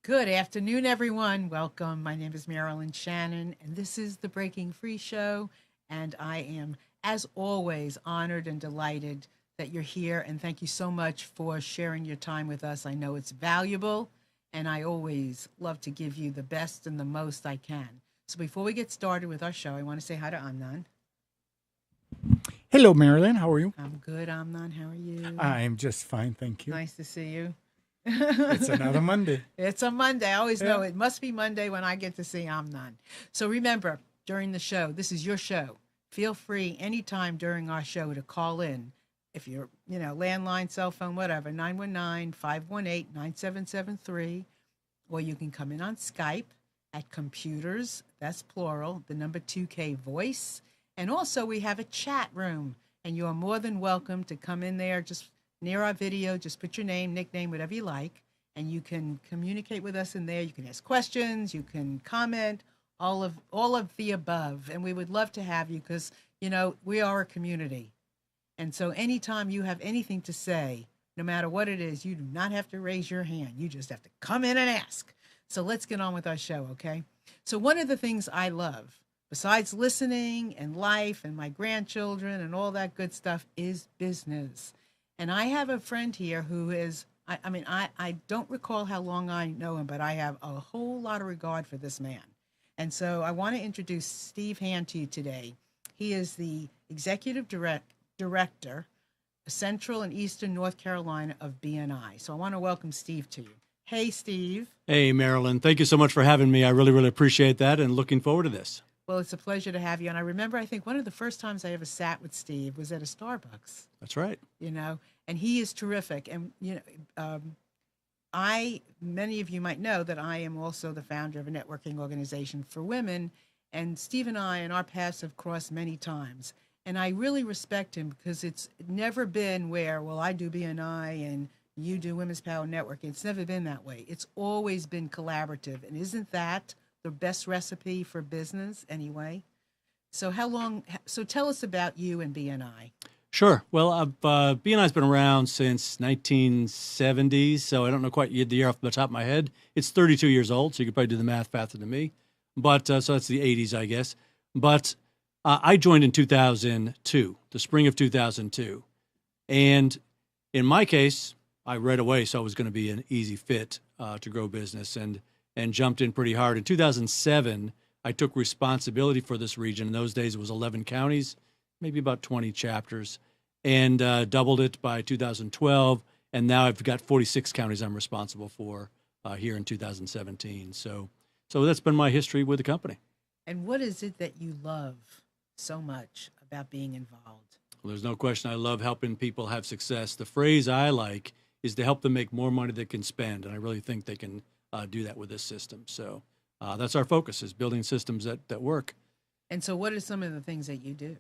Good afternoon, everyone. Welcome. My name is Marilyn Shannon, and this is the Breaking Free Show. And I am, as always, honored and delighted that you're here. And thank you so much for sharing your time with us. I know it's valuable, and I always love to give you the best and the most I can. So before we get started with our show, I want to say hi to Amnon. Hello, Marilyn. How are you? I'm good, Amnon. How are you? I'm just fine, thank you. Nice to see you. It's another Monday. It's a Monday. I always know it must be Monday when I get to see Amnon. So remember, during the show, this is your show. Feel free anytime during our show to call in. If you're, landline, cell phone, whatever, 919-518-9773. Or you can come in on Skype at computers, that's plural, the number 2K voice. And also we have a chat room. And you are more than welcome to come in there just near our video. Just put your name, nickname, whatever you like, and you can communicate with us in there. You can ask questions, you can comment, all of the above. And we would love to have you because, we are a community. And so anytime you have anything to say, no matter what it is, you do not have to raise your hand. You just have to come in and ask. So let's get on with our show, okay? So one of the things I love, besides listening and life and my grandchildren and all that good stuff, is business. And I have a friend here who is, I don't recall how long I know him, but I have a whole lot of regard for this man. And so I want to introduce Steve Hand to you today. He is the executive director, Central and Eastern North Carolina of BNI. So I want to welcome Steve to you. Hey, Steve. Hey, Marilyn. Thank you so much for having me. I really, really appreciate that and looking forward to this. Well, it's a pleasure to have you. And I remember, I think one of the first times I ever sat with Steve was at a Starbucks. That's right. And he is terrific. And, many of you might know that I am also the founder of a networking organization for women. And Steve and our paths have crossed many times. And I really respect him because it's never been where, well, I do BNI and you do Women's Power Networking. It's never been that way. It's always been collaborative. And isn't that the best recipe for business anyway? So tell us about you and BNI. Sure. Well, BNI's been around since 1970s, so I don't know quite the year off the top of my head. It's 32 years old, so you could probably do the math faster than me. But so that's the 80s, I guess. But I joined in 2002, the spring of 2002. And in my case, I right away saw it was going to be an easy fit to grow business and jumped in pretty hard. In 2007, I took responsibility for this region. In those days, it was 11 counties, maybe about 20 chapters, and doubled it by 2012. And now I've got 46 counties I'm responsible for here in 2017. So that's been my history with the company. And what is it that you love so much about being involved? Well, there's no question I love helping people have success. The phrase I like is to help them make more money they can spend. And I really think they can do that with this system. So that's our focus, is building systems that work. And so what are some of the things that you do?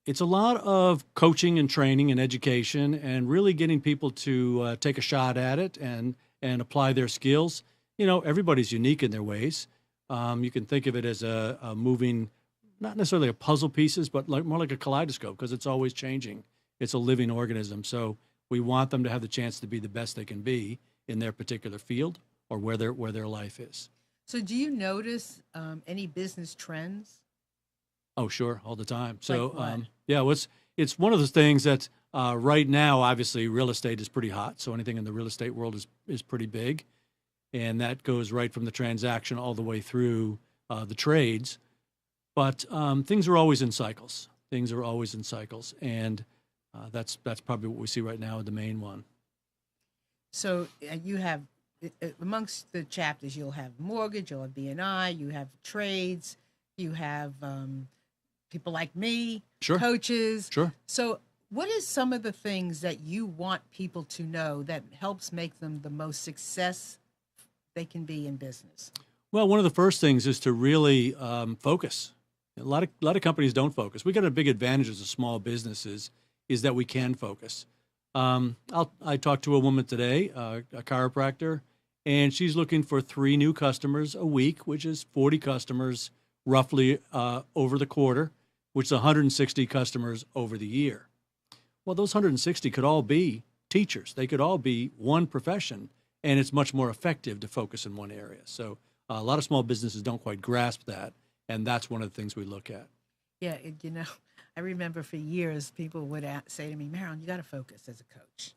It's a lot of coaching and training and education and really getting people to take a shot at it and apply their skills. Everybody's unique in their ways. You can think of it as a moving, not necessarily a puzzle pieces, but more like a kaleidoscope, because it's always changing. It's a living organism. So we want them to have the chance to be the best they can be in their particular field or where their life is. So do you notice any business trends? Oh, sure, all the time. So, like it's one of those things that right now, obviously, real estate is pretty hot. So anything in the real estate world is pretty big, and that goes right from the transaction all the way through the trades. But things are always in cycles. And that's probably what we see right now, the main one. So you have, amongst the chapters, you'll have mortgage, you'll have BNI, you have trades, you have people like me, sure, coaches. Sure. So what is some of the things that you want people to know that helps make them the most success they can be in business? Well, one of the first things is to really focus. A lot of companies don't focus. We got a big advantage as a small businesses is that we can focus. I talked to a woman today, a chiropractor, and she's looking for 3 new customers a week, which is 40 customers roughly over the quarter, which is 160 customers over the year. Well, those 160 could all be teachers. They could all be one profession, and it's much more effective to focus in one area. So a lot of small businesses don't quite grasp that, and that's one of the things we look at. Yeah, I remember for years people would say to me, Marilyn, you got to focus as a coach.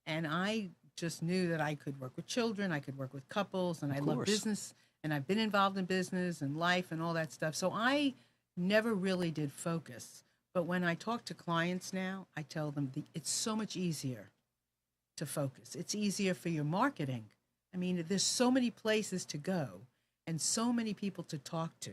And I just knew that I could work with children, I could work with couples, and I love business, and I've been involved in business and life and all that stuff. So I never really did focus. But when I talk to clients now, I tell them it's so much easier to focus. It's easier for your marketing. I mean, there's so many places to go and so many people to talk to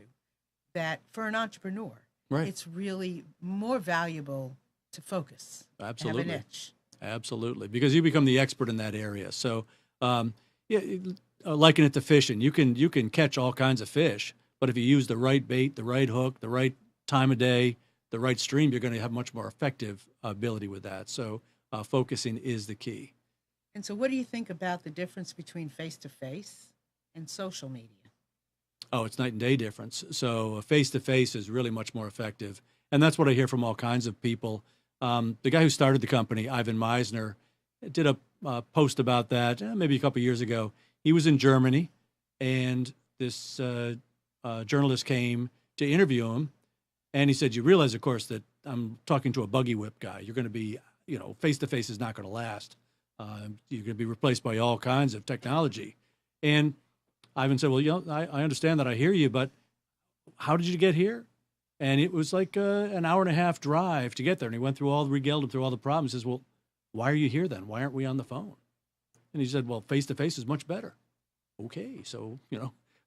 that for an entrepreneur, it's really more valuable to focus. Absolutely. Have an niche. Absolutely, because you become the expert in that area. So, liken it to fishing. You can catch all kinds of fish, but if you use the right bait, the right hook, the right time of day, the right stream, you're going to have much more effective ability with that. So, focusing is the key. And so, what do you think about the difference between face-to-face and social media? Oh, it's night and day difference. So, face-to-face is really much more effective, and that's what I hear from all kinds of people. The guy who started the company, Ivan Meisner, did a post about that maybe a couple of years ago. He was in Germany, and this journalist came to interview him, and he said, you realize, of course, that I'm talking to a buggy whip guy. You're going to be, face-to-face is not going to last. You're going to be replaced by all kinds of technology. And Ivan said, well, I understand that. I hear you, but how did you get here? And it was like an hour and a half drive to get there. And he went through regaled him through all the problems. He says, well, why are you here then? Why aren't we on the phone? And he said, well, face-to-face is much better. Okay, so,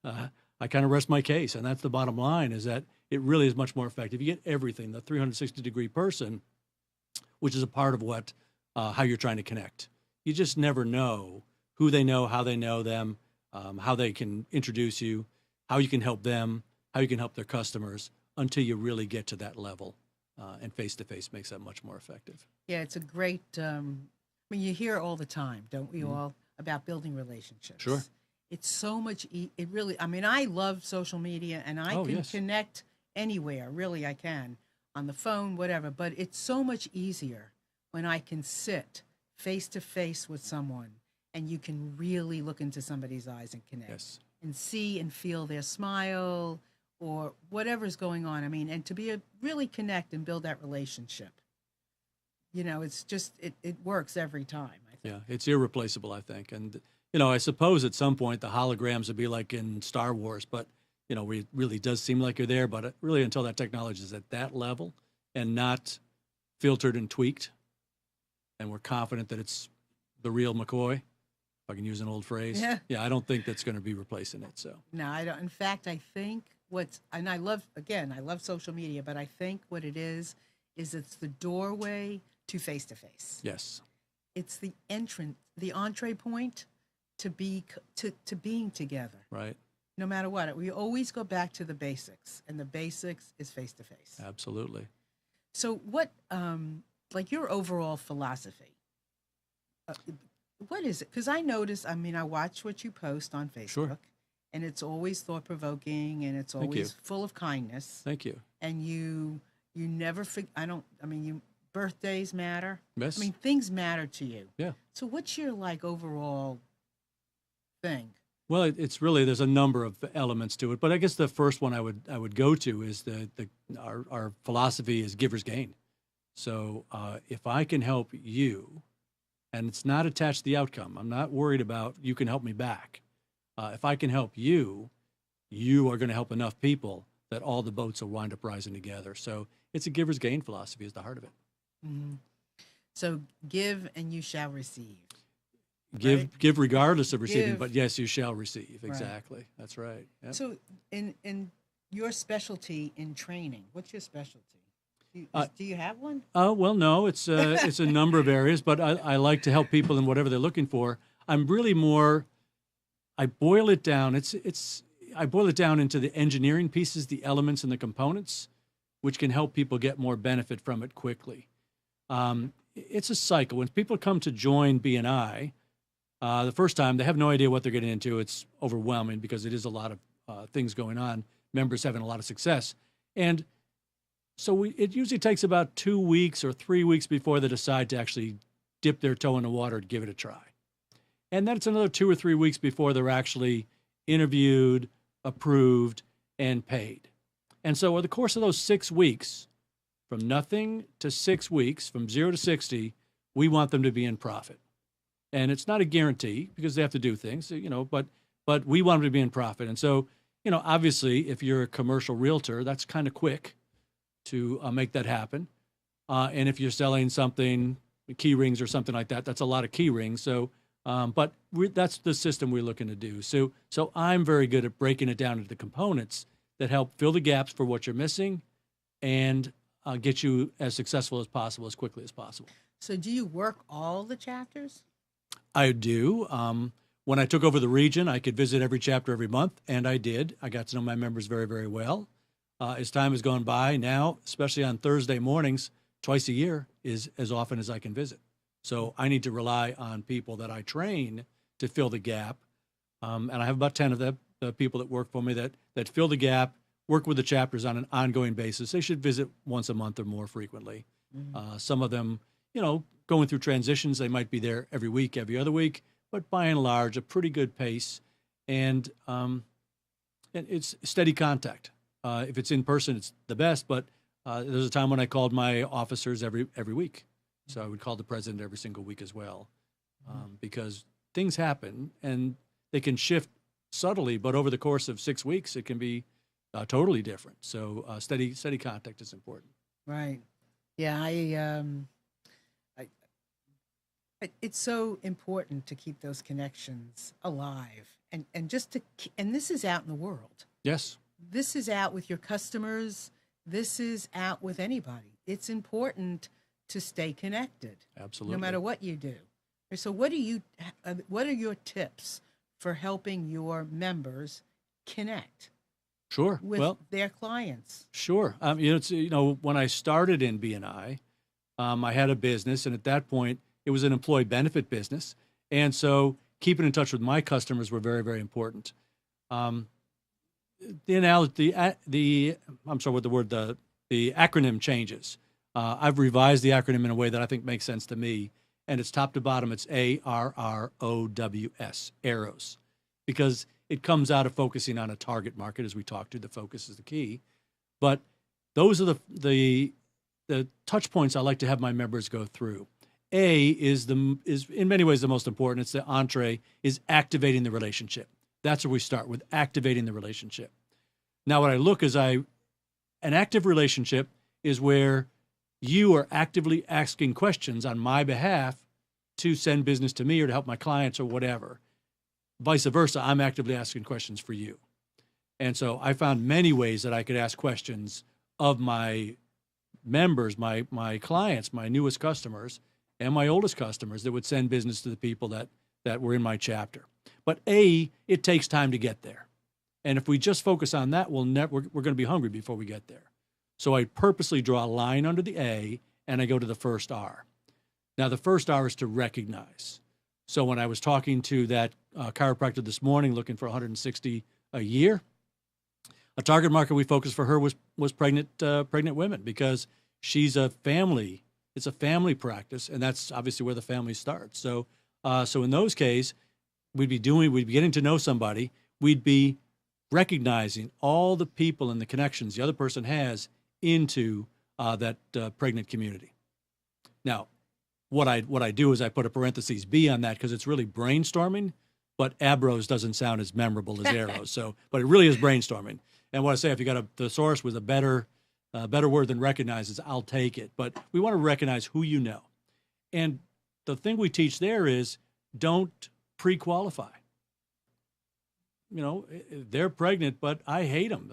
I kind of rest my case. And that's the bottom line, is that it really is much more effective. You get everything, the 360-degree person, which is a part of how you're trying to connect. You just never know who they know, how they know them, how they can introduce you, how you can help them, how you can help their customers, until you really get to that level. And face-to-face makes that much more effective. Yeah, it's a great, you hear all the time, don't we all, about building relationships. Sure. It's so much, it really, I love social media, and I can connect anywhere, really I can, on the phone, whatever, but it's so much easier when I can sit face-to-face with someone, and you can really look into somebody's eyes and connect, and see and feel their smile, or whatever's going on. And to really connect and build that relationship. It's just, it works every time, I think. Yeah, it's irreplaceable, I think. And, I suppose at some point the holograms would be like in Star Wars, but, it really does seem like you're there. But really, until that technology is at that level and not filtered and tweaked, and we're confident that it's the real McCoy, if I can use an old phrase. Yeah, I don't think that's going to be replacing it. So no, I don't. In fact, I think I love social media, but I think what it is it's the doorway to face-to-face. Yes. It's the entree point to being together. Right. No matter what, we always go back to the basics, and the basics is face-to-face. Absolutely. So what, your overall philosophy, what is it? Because I notice, I watch what you post on Facebook. Sure. And it's always thought-provoking, and it's always full of kindness. Thank you. And you never birthdays matter. Yes. Things matter to you. Yeah. So what's your overall thing? Well, it's really, there's a number of elements to it, but I guess the first one I would go to is our philosophy is giver's gain. So if I can help you, and it's not attached to the outcome, I'm not worried about you can help me back. If I can help you, you are going to help enough people that all the boats will wind up rising together. So it's a giver's gain philosophy is the heart of it. Mm-hmm. So give and you shall receive. Give regardless of receiving, but yes, you shall receive. Exactly. Right. That's right. Yep. So in your specialty in training, what's your specialty? Do you have one? Well, no, it's a number of areas, but I like to help people in whatever they're looking for. I'm really more, I boil it down. I boil it down into the engineering pieces, the elements and the components, which can help people get more benefit from it quickly. It's a cycle. When people come to join BNI, the first time, they have no idea what they're getting into. It's overwhelming because it is a lot of things going on, members having a lot of success. And so it usually takes about 2 weeks or 3 weeks before they decide to actually dip their toe in the water and give it a try. And then it's another 2 or 3 weeks before they're actually interviewed, approved, and paid. And so over the course of those 6 weeks, from nothing to 6 weeks, from 0 to 60, we want them to be in profit. And it's not a guarantee because they have to do things, but we want them to be in profit. And so, obviously, if you're a commercial realtor, that's kind of quick to make that happen. And if you're selling something, key rings or something like that, that's a lot of key rings. So, that's the system we're looking to do. So I'm very good at breaking it down into the components that help fill the gaps for what you're missing and get you as successful as possible, as quickly as possible. So do you work all the chapters? I do. When I took over the region, I could visit every chapter every month, and I did. I got to know my members very, very well. As time has gone by, now, especially on Thursday mornings, twice a year is as often as I can visit. So I need to rely on people that I train to fill the gap. And I have about 10 of the people that work for me that fill the gap, work with the chapters on an ongoing basis. They should visit once a month or more frequently. Some of them, going through transitions, they might be there every week, every other week, but by and large, a pretty good pace. And it's steady contact. If it's in person, it's the best, but there's a time when I called my officers every week. So I would call the president every single week as well, because things happen and they can shift subtly, but over the course of 6 weeks, it can be totally different. So steady contact is important. Right. Yeah, it's so important to keep those connections alive, and just and this is out in the world. Yes. This is out with your customers. This is out with anybody. It's important to stay connected. Absolutely. No matter what you do. So what are your tips for helping your members connect Sure. with their clients? Sure. When I started in BNI, I had a business, and at that point, it was an employee benefit business. And so keeping in touch with my customers were very, very important. The acronym changes. I've revised the acronym in a way that I think makes sense to me, and it's top to bottom. It's ARROWS, arrows, because it comes out of focusing on a target market, as we talked to. The focus is the key, but those are the touch points I like to have my members go through. A is in many ways the most important. It's the entree, is activating the relationship. That's where we start, with activating the relationship. Now, what I look is an active relationship is where you are actively asking questions on my behalf to send business to me or to help my clients or whatever. Vice versa, I'm actively asking questions for you. And so I found many ways that I could ask questions of my members, my clients, my newest customers, and my oldest customers that would send business to the people that were in my chapter. But it takes time to get there. And if we just focus on that, we're going to be hungry before we get there. So I purposely draw a line under the A, and I go to the first R. Now, the first R is to recognize. So when I was talking to that chiropractor this morning looking for 160 a year, a target market we focused for her was pregnant women, because she's it's a family practice, and that's obviously where the family starts. So in those cases, we'd be getting to know somebody. We'd be recognizing all the people and the connections the other person has into that pregnant community. Now, what I do is I put a parentheses B on that, because it's really brainstorming, but abros doesn't sound as memorable as arrows. But it really is brainstorming. And what I say, if you got a thesaurus with a better word than recognizes, I'll take it. But we want to recognize who you know. And the thing we teach there is don't pre-qualify. They're pregnant, but I hate them.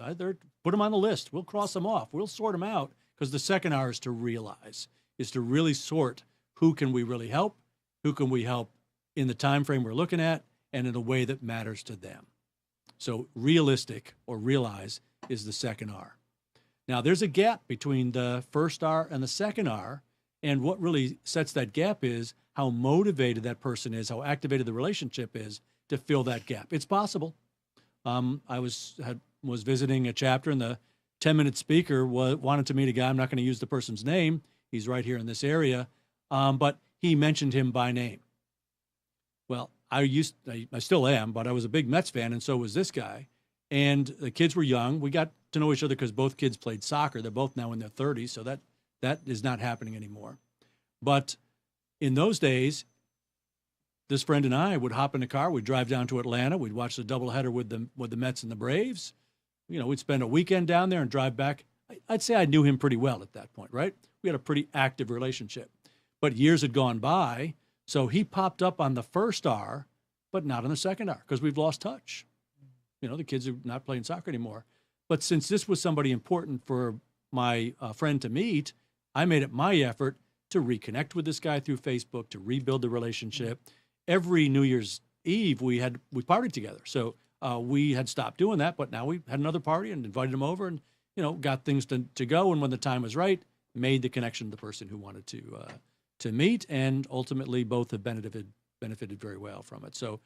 Put them on the list. We'll cross them off. We'll sort them out, because the second R is to realize, is to really sort who can we really help, who can we help in the time frame we're looking at, and in a way that matters to them. So realistic, or realize, is the second R. Now, there's a gap between the first R and the second R, and what really sets that gap is how motivated that person is, how activated the relationship is to fill that gap. It's possible. I was visiting a chapter, and the 10-minute speaker wanted to meet a guy. I'm not going to use the person's name. He's right here in this area, but he mentioned him by name. Well, I still am, but I was a big Mets fan, and so was this guy. And the kids were young. We got to know each other because both kids played soccer. They're both now in their 30s, so that is not happening anymore. But in those days, this friend and I would hop in the car. We'd drive down to Atlanta. We'd watch the doubleheader with the Mets and the Braves. We'd spend a weekend down there and drive back. I'd say I knew him pretty well at that point, right? We had a pretty active relationship. But years had gone by, so he popped up on the first hour, but not on the second hour because we've lost touch. The kids are not playing soccer anymore. But since this was somebody important for my friend to meet, I made it my effort to reconnect with this guy through Facebook, to rebuild the relationship. Every New Year's Eve, we partied together. So we had stopped doing that, but now we had another party and invited him over and, got things to go. And when the time was right, made the connection to the person who wanted to meet. And ultimately, both have benefited very well from it. So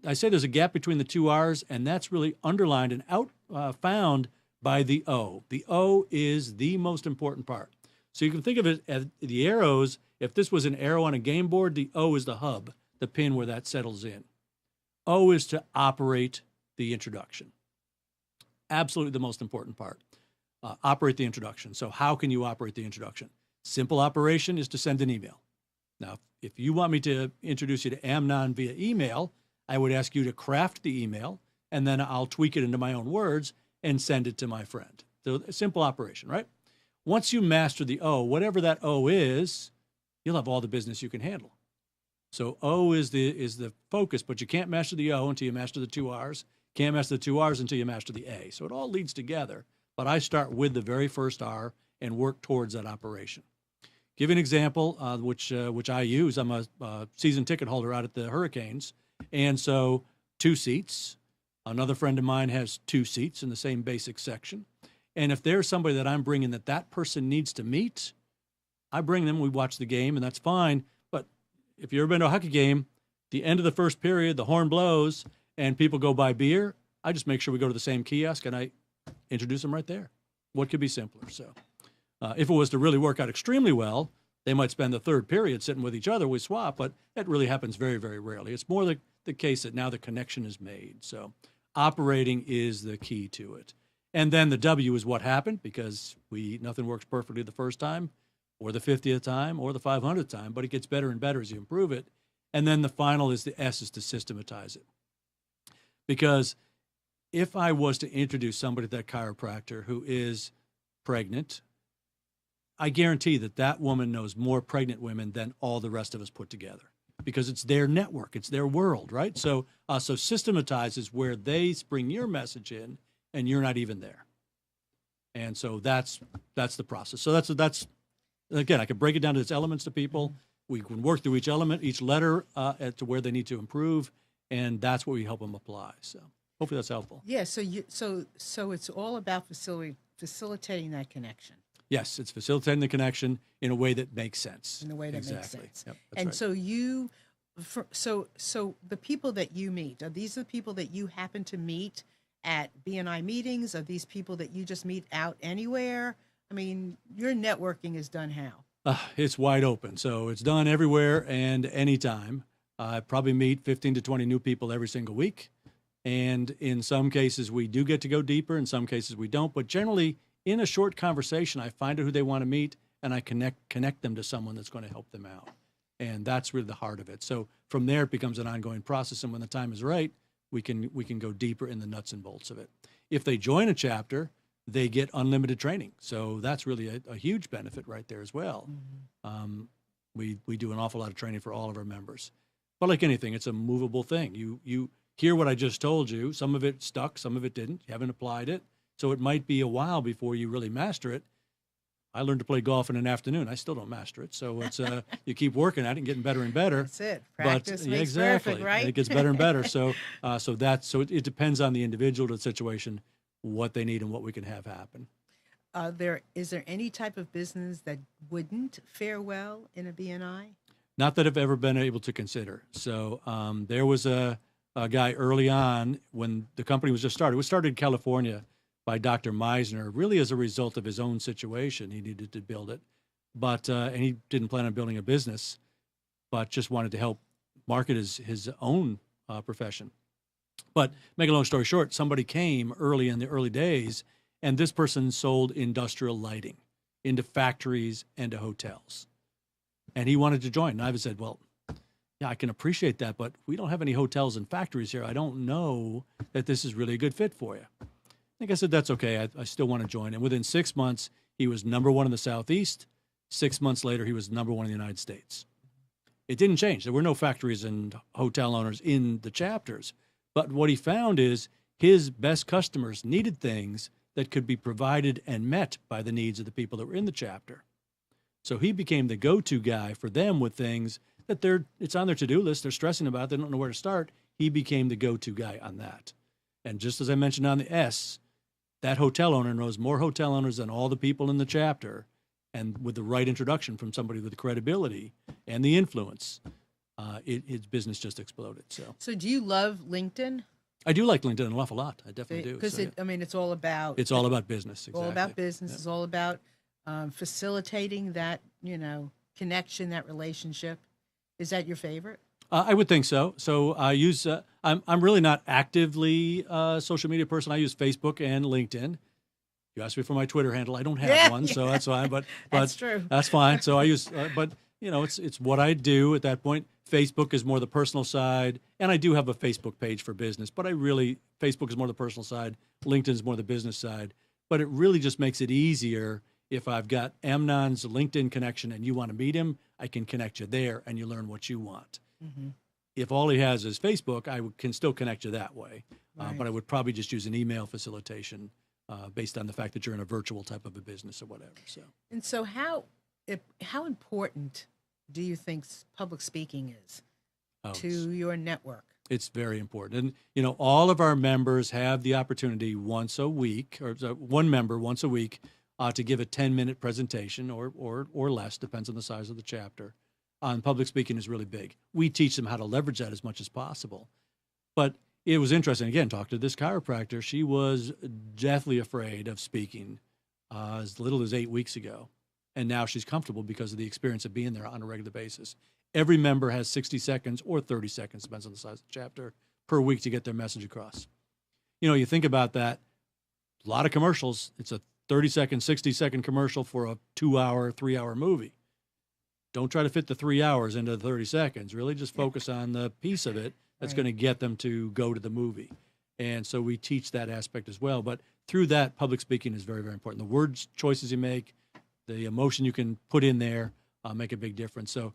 I say there's a gap between the two R's, and that's really underlined and found by the O. The O is the most important part. So you can think of it as the arrows. If this was an arrow on a game board, the O is the hub, the pin where that settles in. O is to operate the introduction. Absolutely the most important part. Operate the introduction. So how can you operate the introduction? Simple operation is to send an email. Now, if you want me to introduce you to Amnon via email, I would ask you to craft the email, and then I'll tweak it into my own words and send it to my friend. So a simple operation, right? Once you master the O, whatever that O is, you'll have all the business you can handle. So O is the focus, but you can't master the O until you master the two R's. Can't master the two R's until you master the A. So it all leads together, but I start with the very first R and work towards that operation. Give you an example, which I use. I'm a season ticket holder out at the Hurricanes. And so 2 seats. Another friend of mine has 2 seats in the same basic section. And if there's somebody that I'm bringing that person needs to meet, I bring them, we watch the game, and that's fine. But if you've ever been to a hockey game, the end of the first period, the horn blows, and people go buy beer, I just make sure we go to the same kiosk, and I introduce them right there. What could be simpler? So if it was to really work out extremely well, they might spend the third period sitting with each other. We swap, but that really happens very, very rarely. It's more the case that now the connection is made. So operating is the key to it. And then the W is what happened, because nothing works perfectly the first time or the 50th time or the 500th time, but it gets better and better as you improve it. And then the final is the S, is to systematize it. Because if I was to introduce somebody to that chiropractor who is pregnant, I guarantee that woman knows more pregnant women than all the rest of us put together, because it's their network, it's their world, right? So systematize is where they bring your message in, and you're not even there. And so that's the process. So that's again, I can break it down to its elements to people. We can work through each element, each letter to where they need to improve, and that's what we help them apply. So hopefully that's helpful. Yeah. So it's all about facilitating that connection. Yes, it's facilitating the connection in a way that makes sense. In a way that exactly. makes sense. Yep, and right. So the people that you meet, are these the people that you happen to meet at BNI meetings? Are these people that you just meet out anywhere? I mean, your networking is done how? It's wide open. So it's done everywhere and anytime. I probably meet 15 to 20 new people every single week. And in some cases, we do get to go deeper. In some cases, we don't. But generally, in a short conversation, I find out who they want to meet, and I connect them to someone that's going to help them out. And that's really the heart of it. So from there, it becomes an ongoing process. And when the time is right, we can go deeper in the nuts and bolts of it. If they join a chapter, they get unlimited training. So that's really a huge benefit right there as well. Mm-hmm. We do an awful lot of training for all of our members. But like anything, it's a movable thing. You hear what I just told you. Some of it stuck, some of it didn't. You haven't applied it. So it might be a while before you really master it. I learned to play golf in an afternoon. I still don't master it. So it's you keep working at it and getting better and better. That's it. Practice makes exactly. perfect, right? And it gets better and better. So it depends on the individual, the situation, what they need and what we can have happen. Is there any type of business that wouldn't fare well in a BNI? Not that I've ever been able to consider. So there was a guy early on when the company was just started. It was started in California by Dr. Meisner, really as a result of his own situation. He needed to build it, and he didn't plan on building a business, but just wanted to help market his own profession. But make a long story short, somebody came early in the early days, and this person sold industrial lighting into factories and to hotels. And he wanted to join. And I said, well, yeah, I can appreciate that, but we don't have any hotels and factories here. I don't know that this is really a good fit for you. I think I said, that's okay. I still want to join. And within 6 months, he was #1 in the Southeast. 6 months later, he was #1 in the United States. It didn't change. There were no factories and hotel owners in the chapters. But what he found is his best customers needed things that could be provided and met by the needs of the people that were in the chapter. So he became the go-to guy for them with things that it's on their to-do list. They're stressing about it. They don't know where to start. He became the go-to guy on that. And just as I mentioned on the S, that hotel owner knows more hotel owners than all the people in the chapter. And with the right introduction from somebody with the credibility and the influence, his business just exploded. So do you love LinkedIn? I do like LinkedIn an awful lot. I definitely do. Because it's all about... It's all about business, exactly. All about business. It's all about facilitating that, connection, that relationship. Is that your favorite? I would think so. So I use, I'm really not actively a social media person. I use Facebook and LinkedIn. You asked me for my Twitter handle. I don't have one, so that's fine. But that's true. That's fine. So I use, but it's what I do at that point. Facebook is more the personal side, and I do have a Facebook page for business. But Facebook is more the personal side. LinkedIn is more the business side. But it really just makes it easier if I've got Amnon's LinkedIn connection and you want to meet him, I can connect you there, and you learn what you want. Mm-hmm. If all he has is Facebook, I can still connect you that way. Right. But I would probably just use an email facilitation. Based on the fact that you're in a virtual type of a business or whatever. So how important do you think public speaking is to your network? It's very important. And, all of our members have the opportunity once a week, or one member once a week, to give a 10-minute presentation or less, depends on the size of the chapter. On public speaking is really big. We teach them how to leverage that as much as possible. But it was interesting, again, talk to this chiropractor. She was deathly afraid of speaking as little as 8 weeks ago. And now she's comfortable because of the experience of being there on a regular basis. Every member has 60 seconds or 30 seconds, depends on the size of the chapter, per week to get their message across. You think about that, a lot of commercials. It's a 30-second, 60-second commercial for a 2-hour, 3-hour movie. Don't try to fit the 3 hours into the 30 seconds. Really just focus on the piece of it that's going to get them to go to the movie. And so we teach that aspect as well. But through that, public speaking is very, very important. The words choices you make, the emotion you can put in there make a big difference. So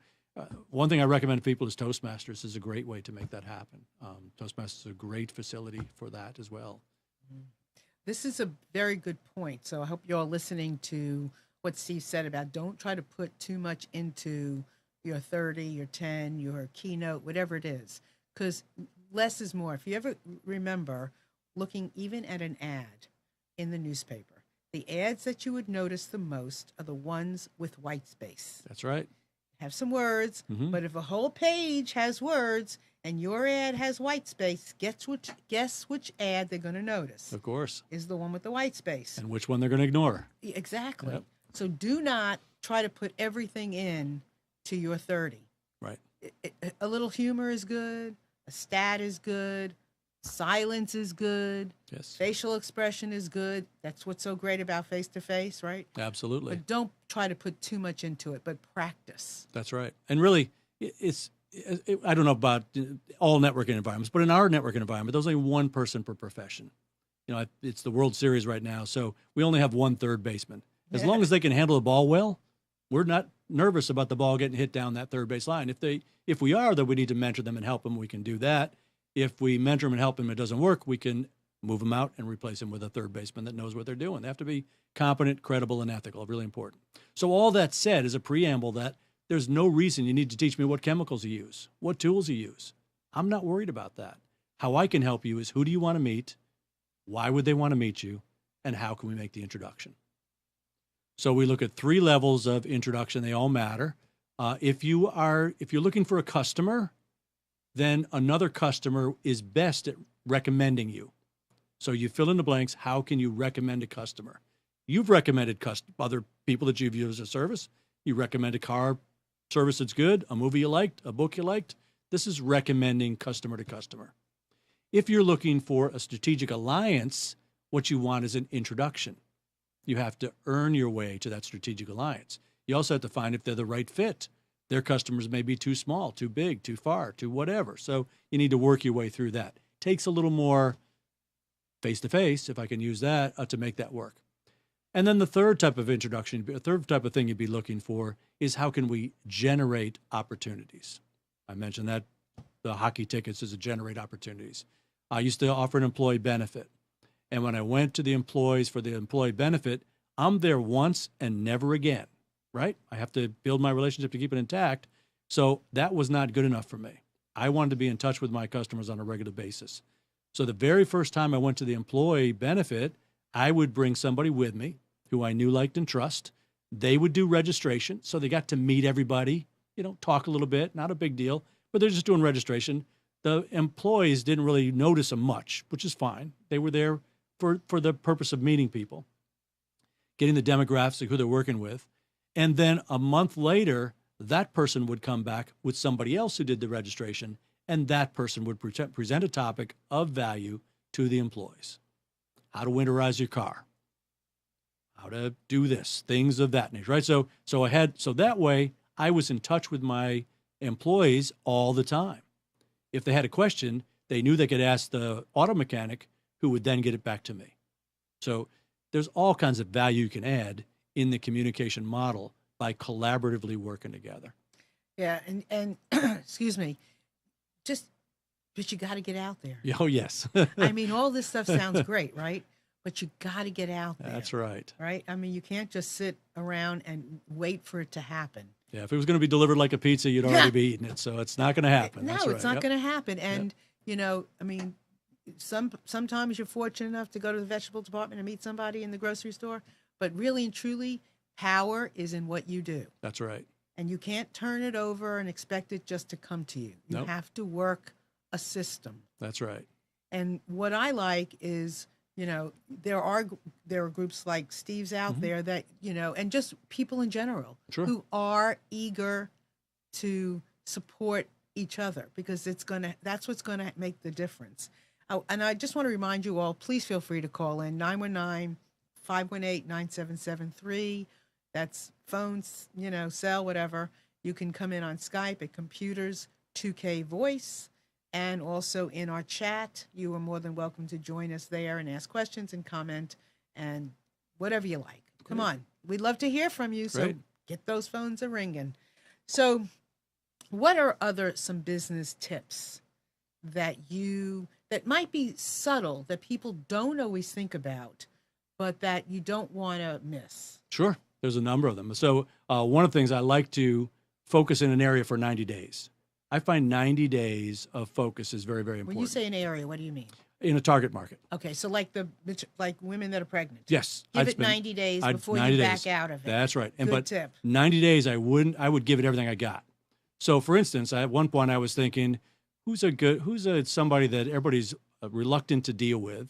one thing I recommend to people is Toastmasters is a great way to make that happen. Toastmasters is a great facility for that as well. This is a very good point. So I hope you're all listening to what Steve said about don't try to put too much into your 30, your 10, your keynote, whatever it is. Because less is more. If you ever remember looking even at an ad in the newspaper, the ads that you would notice the most are the ones with white space. That's right. Have some words, but if a whole page has words and your ad has white space, guess which ad they're going to notice? Of course. Is the one with the white space. And which one they're going to ignore. Exactly. Yep. So do not try to put everything in to your 30. Right. A little humor is good. A stat is good. Silence is good. Yes. Facial expression is good. That's what's so great about face-to-face, right? Absolutely. But don't try to put too much into it, but practice. That's right. And really, I don't know about all networking environments, but in our networking environment, there's only one person per profession. It's the World Series right now, so we only have one third baseman. As long as they can handle the ball well, we're not nervous about the ball getting hit down that third base line. If we are, then we need to mentor them and help them. We can do that. If we mentor them and help them, and it doesn't work, we can move them out and replace them with a third baseman that knows what they're doing. They have to be competent, credible, and ethical. Really important. So all that said is a preamble that there's no reason you need to teach me what chemicals you use, what tools you use. I'm not worried about that. How I can help you is who do you want to meet, why would they want to meet you, and how can we make the introduction? So we look at 3 levels of introduction. They all matter. If you're looking for a customer, then another customer is best at recommending you. So you fill in the blanks. How can you recommend a customer? You've recommended other people that you've used as a service. You recommend a car service that's good, a movie you liked, a book you liked. This is recommending customer to customer. If you're looking for a strategic alliance, what you want is an introduction. You have to earn your way to that strategic alliance. You also have to find if they're the right fit. Their customers may be too small, too big, too far, too whatever. So you need to work your way through that. Takes a little more face-to-face, if I can use that, to make that work. And then the third type of introduction, the third type of thing you'd be looking for is how can we generate opportunities? I mentioned that the hockey tickets is to generate opportunities. I used to offer an employee benefit. And when I went to the employees for the employee benefit, I'm there once and never again, right? I have to build my relationship to keep it intact. So that was not good enough for me. I wanted to be in touch with my customers on a regular basis. So the very first time I went to the employee benefit, I would bring somebody with me who I knew, liked, and trust. They would do registration. So they got to meet everybody, talk a little bit, not a big deal, but they're just doing registration. The employees didn't really notice them much, which is fine. They were there for the purpose of meeting people, getting the demographics of who they're working with. And then a month later, that person would come back with somebody else who did the registration, and that person would present a topic of value to the employees. How to winterize your car, how to do this, things of that nature, right? So that way I was in touch with my employees all the time. If they had a question, they knew they could ask the auto mechanic who would then get it back to me. So there's all kinds of value you can add in the communication model by collaboratively working together. Yeah, and excuse me, but you got to get out there. Oh, yes. I mean, all this stuff sounds great, right? But you got to get out there. That's right. Right? I mean, you can't just sit around and wait for it to happen. Yeah, if it was going to be delivered like a pizza, you'd already be eating it. So it's not going to happen. No, That's right. It's not going to happen. And, I mean, sometimes you're fortunate enough to go to the vegetable department and meet somebody in the grocery store. But really and truly, power is in what you do. That's right. And you can't turn it over and expect it just to come to you. You have to work a system. That's right. And what I like is, there are groups like Steve's out there that, and just people in general who are eager to support each other, because that's what's going to make the difference. And I just want to remind you all, please feel free to call in 919-518-9773. That's phones, cell, whatever. You can come in on Skype at Computers 2K Voice. And also in our chat, you are more than welcome to join us there and ask questions and comment and whatever you like. Great. Come on. We'd love to hear from you. So get those phones a-ringing. So what are some business tips that might be subtle, that people don't always think about, but that you don't want to miss? Sure. There's a number of them. So one of the things I like to focus in an area for 90 days. I find 90 days of focus is very, very important. When you say an area, what do you mean? In a target market. Okay, so like women that are pregnant. Yes. Give it 90 days before you back out of it. That's right. Good tip. 90 days, I would give it everything I got. So for instance, at one point I was thinking, who's somebody that everybody's reluctant to deal with,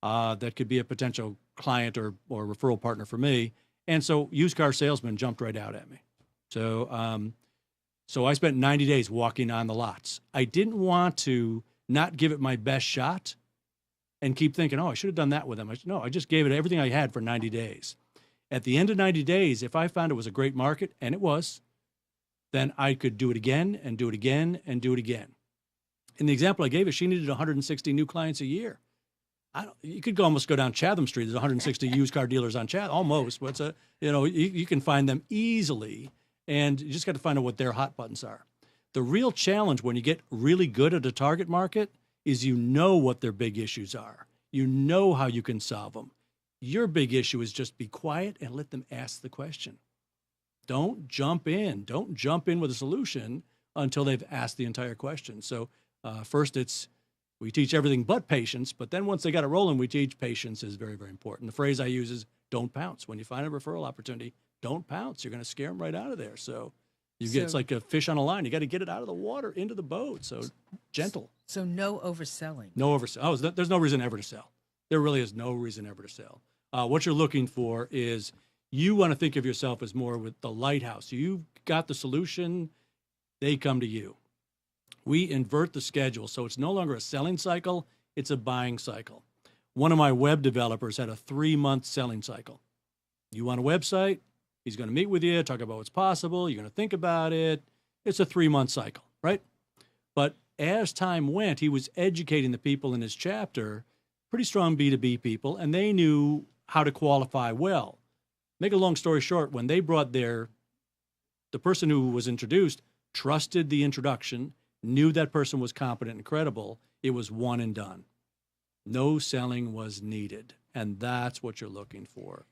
that could be a potential client or referral partner for me. And so used car salesman jumped right out at me. So I spent 90 days walking on the lots. I didn't want to not give it my best shot and keep thinking, I should have done that with them. I just gave it everything I had for 90 days. At the end of 90 days, if I found it was a great market, and it was, then I could do it again and do it again and do it again. In the example I gave her, she needed 160 new clients a year. You could almost go down Chatham Street. There's 160 used car dealers on Chatham, almost. You can find them easily. And you just got to find out what their hot buttons are. The real challenge when you get really good at a target market is what their big issues are. You know how you can solve them. Your big issue is just be quiet and let them ask the question. Don't jump in. Don't jump in with a solution until they've asked the entire question. So first we teach everything but patience, but then once they got it rolling, we teach patience is very, very important. The phrase I use is don't pounce. When you find a referral opportunity, don't pounce. You're going to scare them right out of there. So it's like a fish on a line. You got to get it out of the water into the boat. So gentle. So no overselling. No overselling. There's no reason ever to sell. There really is no reason ever to sell. What you're looking for is you want to think of yourself as more with the lighthouse. You've got the solution. They come to you. We invert the schedule, so it's no longer a selling cycle, it's a buying cycle. One of my web developers had a 3-month selling cycle. You want a website? He's going to meet with you, talk about what's possible. You're going to think about it. It's a 3-month cycle, right? But as time went, he was educating the people in his chapter, pretty strong B2B people, and they knew how to qualify well. Make a long story short, when they brought the person who was introduced trusted the introduction, knew that person was competent and credible, it was one and done. No selling was needed, and that's what you're looking for.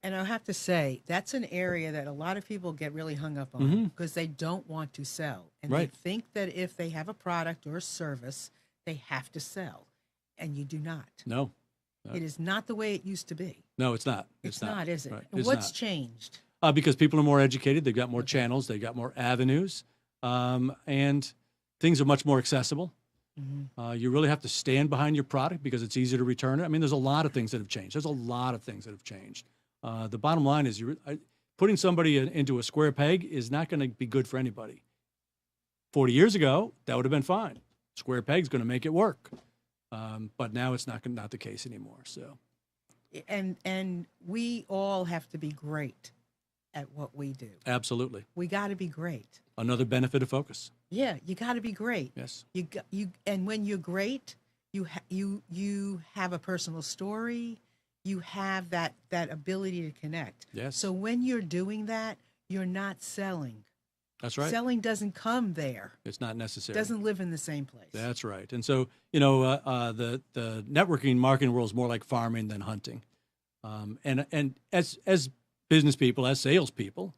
And I have to say, that's an area that a lot of people get really hung up on because they don't want to sell. And they think that if they have a product or a service, they have to sell. And you do not. No. It is not the way it used to be. No, it's not. It's not, is it? Right. And what's changed? Because people are more educated. They've got more channels. They've got more avenues. And things are much more accessible. You really have to stand behind your product because it's easier to return it. I mean, there's a lot of things that have changed. There's a lot of things that have changed. The bottom line is putting somebody into a square peg is not going to be good for anybody. 40 years ago, that would have been fine. Square peg's going to make it work. But now it's not the case anymore. So, and we all have to be great at what we do. Absolutely. We got to be great. Another benefit of focus. Yeah, you got to be great. Yes. And when you're great, you have a personal story. You have that ability to connect. Yes. So when you're doing that, you're not selling. That's right. Selling doesn't come there. It's not necessary. Doesn't live in the same place. That's right. And so, the networking marketing world is more like farming than hunting. And as business people, as salespeople,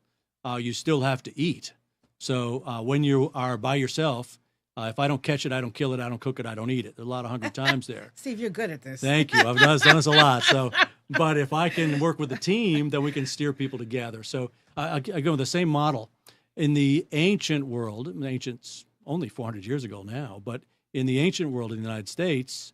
you still have to eat. So when you are by yourself, if I don't catch it, I don't kill it, I don't cook it, I don't eat it. There's a lot of hungry times there. Steve, you're good at this. Thank you. I've done this a lot. So, but if I can work with a team, then we can steer people together. So I go with the same model. In the ancient world, ancient's only 400 years ago now, but in the ancient world in the United States,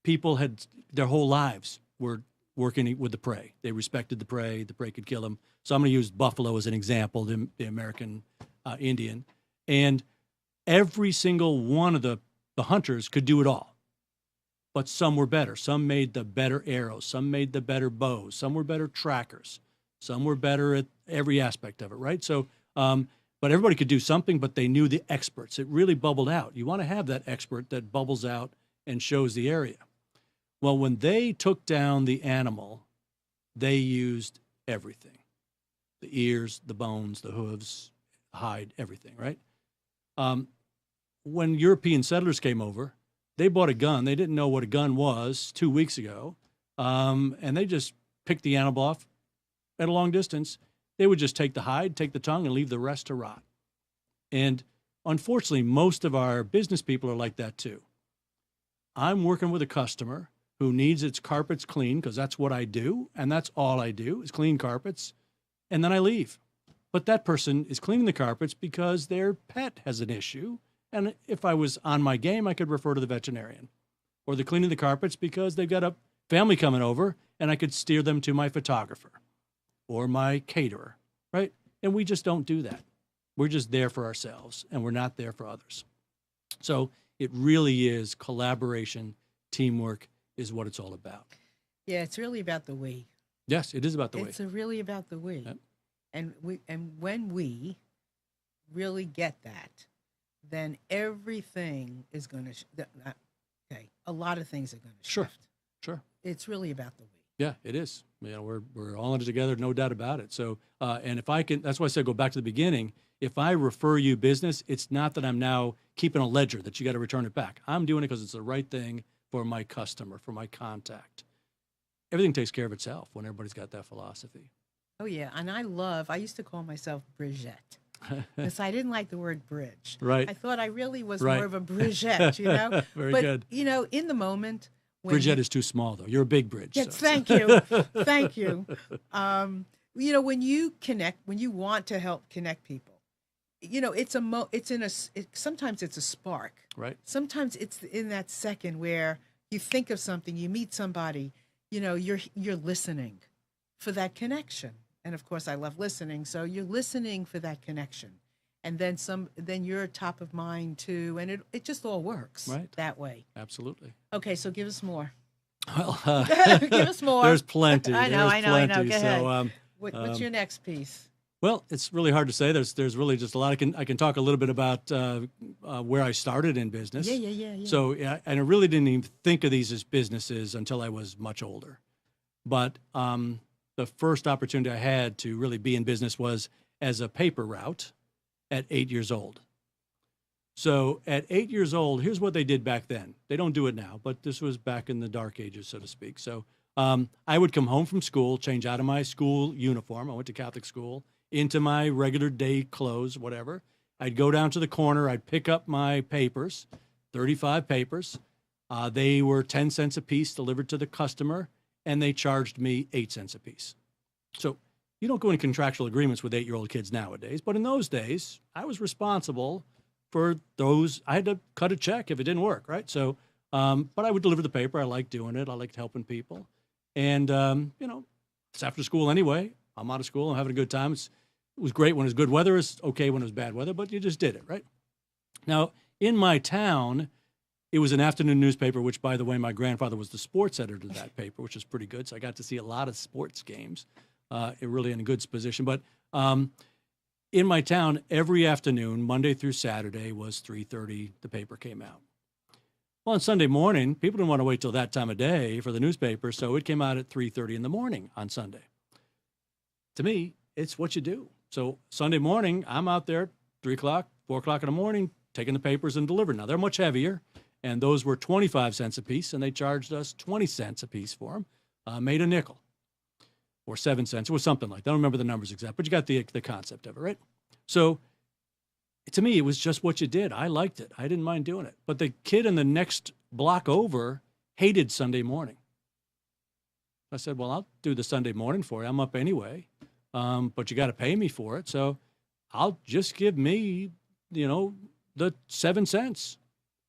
people had their whole lives were working with the prey. They respected the prey could kill them. So I'm going to use buffalo as an example, the American Indian. And every single one of the hunters could do it all. But some were better. Some made the better arrows. Some made the better bows. Some were better trackers. Some were better at every aspect of it, right? So, but everybody could do something, but they knew the experts. It really bubbled out. You want to have that expert that bubbles out and shows the area. Well, when they took down the animal, they used everything. The ears, the bones, the hooves, the hide, everything, right? When European settlers came over, they bought a gun. They didn't know what a gun was 2 weeks ago, and they just picked the animal off at a long distance. They would just take the hide, take the tongue, and leave the rest to rot. And unfortunately, most of our business people are like that too. I'm working with a customer who needs its carpets clean because that's what I do, and that's all I do is clean carpets, and then I leave. But that person is cleaning the carpets because their pet has an issue, and if I was on my game, I could refer to the veterinarian. Or they're cleaning the carpets because they've got a family coming over, and I could steer them to my photographer or my caterer, right? And we just don't do that. We're just there for ourselves, and we're not there for others. So it really is collaboration, teamwork is what it's all about. Yeah, it's really about the we. Yes, it is about the we. It's really about the we. Yep. And when we really get that, then everything is going to, a lot of things are going to shift. Sure. It's really about the we. Yeah, it is. We're all in it together, no doubt about it. So, and if I can, that's why I said go back to the beginning. If I refer you business, it's not that I'm now keeping a ledger that you got to return it back. I'm doing it because it's the right thing for my customer, for my contact. Everything takes care of itself when everybody's got that philosophy. Oh, yeah. And I used to call myself Bridgette because I didn't like the word bridge. Right. I thought I really was more of a Bridgette, you know? Very but, good. You know, in the moment. Bridgette is too small, though. You're a big bridge. Yes, so. Thank you. Thank you. You know, when you want to help connect people, you know, sometimes it's a spark. Right. Sometimes it's in that second where you think of something, you meet somebody, you know, you're listening for that connection. And of course, I love listening. So you're listening for that connection. and then you're top of mind too, and it just all works Right. that way. Absolutely. Okay, so give us more. Well, Give us more. there's plenty. I know. Go ahead. So, What's your next piece? well, it's really hard to say. There's really just a lot. I can talk a little bit about where I started in business. Yeah. So, and I really didn't even think of these as businesses until I was much older. But the first opportunity I had to really be in business was as a paper route at 8 years old. So at 8 years old, here's what they did back then. They don't do it now, but this was back in the dark ages, so to speak. So I would come home from school, change out of my school uniform. I went to Catholic school, into my regular day clothes, whatever. I'd go down to the corner. I'd pick up my papers, 35 papers. They were 10 cents a piece delivered to the customer, and they charged me 8 cents a piece. So you don't go in contractual agreements with 8-year-old kids nowadays, but in those days, I was responsible for those. I had to cut a check if it didn't work, right? So, but I would deliver the paper. I liked doing it. I liked helping people. And, it's after school anyway. I'm out of school. I'm having a good time. It was great when it was good weather. It's okay when it was bad weather, but you just did it, right? Now, in my town, it was an afternoon newspaper, which, by the way, my grandfather was the sports editor of that paper, which was pretty good. So I got to see a lot of sports games. Really in a good position. But in my town, every afternoon, Monday through Saturday, was 3:30, the paper came out. Well, on Sunday morning, people didn't want to wait till that time of day for the newspaper, so it came out at 3:30 in the morning on Sunday. To me, it's what you do. So Sunday morning, I'm out there 3 o'clock, 4 o'clock in the morning, taking the papers and delivering. Now, they're much heavier, and those were 25 cents a piece, and they charged us 20 cents a piece for them, made a nickel. Or 7 cents, it was something like that. I don't remember the numbers exact, but you got the concept of it, right? So to me, it was just what you did. I liked it. I didn't mind doing it. But the kid in the next block over hated Sunday morning. I said, well, I'll do the Sunday morning for you. I'm up anyway, but you got to pay me for it. So I'll just give me, the 7 cents.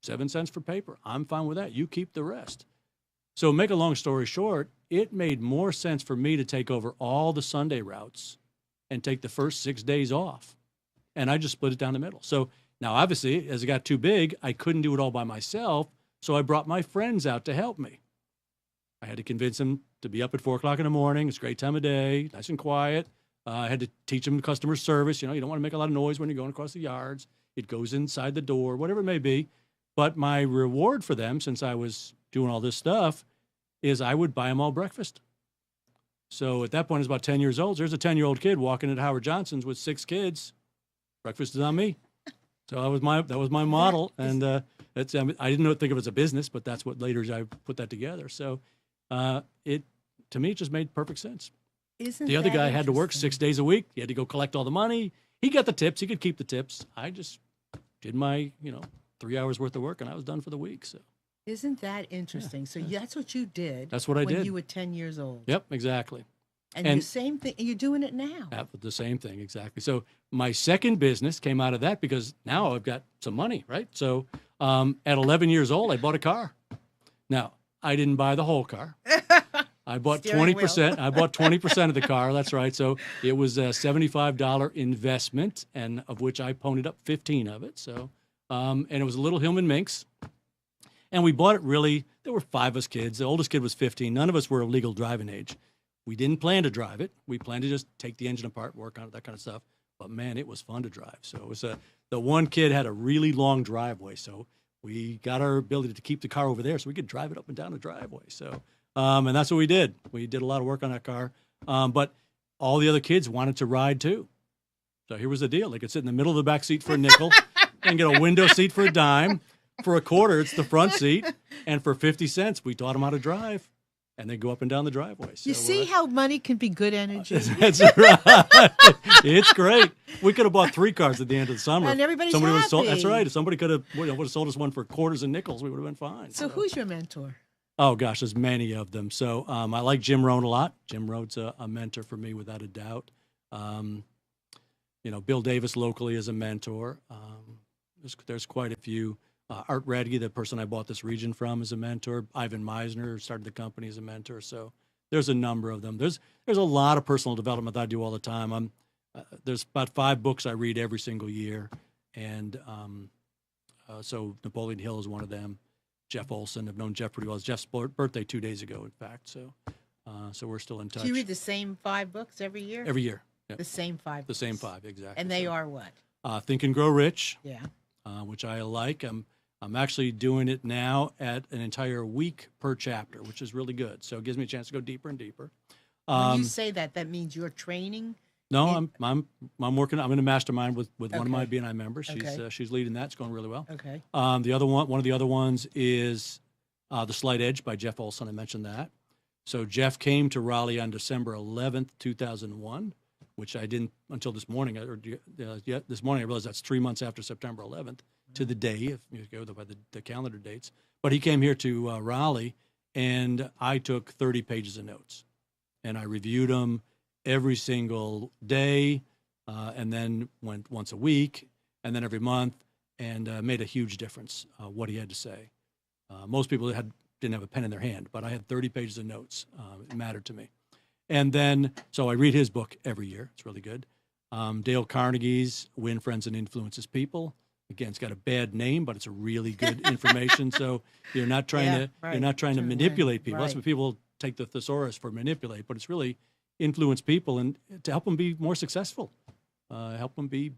7 cents for paper. I'm fine with that. You keep the rest. So make a long story short, it made more sense for me to take over all the Sunday routes and take the first 6 days off. And I just split it down the middle. So now, obviously, as it got too big, I couldn't do it all by myself. So I brought my friends out to help me. I had to convince them to be up at 4 o'clock in the morning. It's a great time of day, nice and quiet. I had to teach them customer service. You don't want to make a lot of noise when you're going across the yards. It goes inside the door, whatever it may be. But my reward for them, since I was doing all this stuff, is I would buy them all breakfast. So at that point, I was about 10 years old. There's a 10-year-old kid walking into Howard Johnson's with 6 kids. Breakfast is on me. So that was my model, and I didn't think of it as a business, but that's what later I put that together. So to me, it just made perfect sense. The other guy had to work 6 days a week. He had to go collect all the money. He got the tips. He could keep the tips. I just did my 3 hours worth of work, and I was done for the week. So. Isn't that interesting? So that's what you did. That's what I did when you were 10 years old. Yep, exactly. And the same thing, you're doing it now. The same thing, exactly. So my second business came out of that because now I've got some money, right? So at 11 years old, I bought a car. Now, I didn't buy the whole car. I bought 20%. I bought 20% of the car. That's right. So it was a $75 investment, and of which I ponied up 15 of it. So, and it was a little Hillman Minx. And we bought it really, there were 5 of us kids. The oldest kid was 15. None of us were of legal driving age. We didn't plan to drive it. We planned to just take the engine apart, work on it, that kind of stuff. But man, it was fun to drive. So it was the one kid had a really long driveway. So we got our ability to keep the car over there so we could drive it up and down the driveway. So, and that's what we did. We did a lot of work on that car. But all the other kids wanted to ride too. So here was the deal. They could sit in the middle of the back seat for a nickel and get a window seat for a dime. For a quarter, it's the front seat. And for 50 cents, we taught them how to drive. And they go up and down the driveway. So, you see how money can be good energy? That's right. It's great. We could have bought 3 cars at the end of the summer. And everybody's happy. That's right. If somebody could have sold us one for quarters and nickels, we would have been fine. So who's your mentor? Oh, gosh, there's many of them. So I like Jim Rohn a lot. Jim Rohn's a mentor for me without a doubt. Bill Davis locally is a mentor. There's quite a few. Art Radke, the person I bought this region from, is a mentor. Ivan Meisner started the company as a mentor. So there's a number of them. There's a lot of personal development that I do all the time. there's about 5 books I read every single year, and so Napoleon Hill is one of them. Jeff Olson, I've known Jeff pretty well. It's Jeff's birthday 2 days ago, in fact. So we're still in touch. Do you read the same 5 books every year? Every year. Yep. The same 5 The books. same 5, exactly. And they are what? Think and Grow Rich. Yeah. Which I like. I'm actually doing it now at an entire week per chapter, which is really good. So it gives me a chance to go deeper and deeper. When you say that, that means you're training. No, I'm working. I'm in a mastermind with one of my Okay. BNI members. Okay. She's leading that. It's going really well. Okay. One of the other ones is The Slight Edge by Jeff Olson. I mentioned that. So Jeff came to Raleigh on December 11th, 2001, which I didn't until this morning. This morning I realized that's 3 months after September 11th to the day, if you go by the calendar dates. But he came here to Raleigh, and I took 30 pages of notes, and I reviewed them every single day, and then went once a week, and then every month, and made a huge difference what he had to say. Most people didn't have a pen in their hand, but I had 30 pages of notes. It mattered to me. And then, so I read his book every year. It's really good. Dale Carnegie's Win Friends and Influences People. Again, it's got a bad name, but it's a really good information. So you're not trying to manipulate people. That's what people take the thesaurus for, manipulate, but it's really influence people and to help them be more successful, help them be,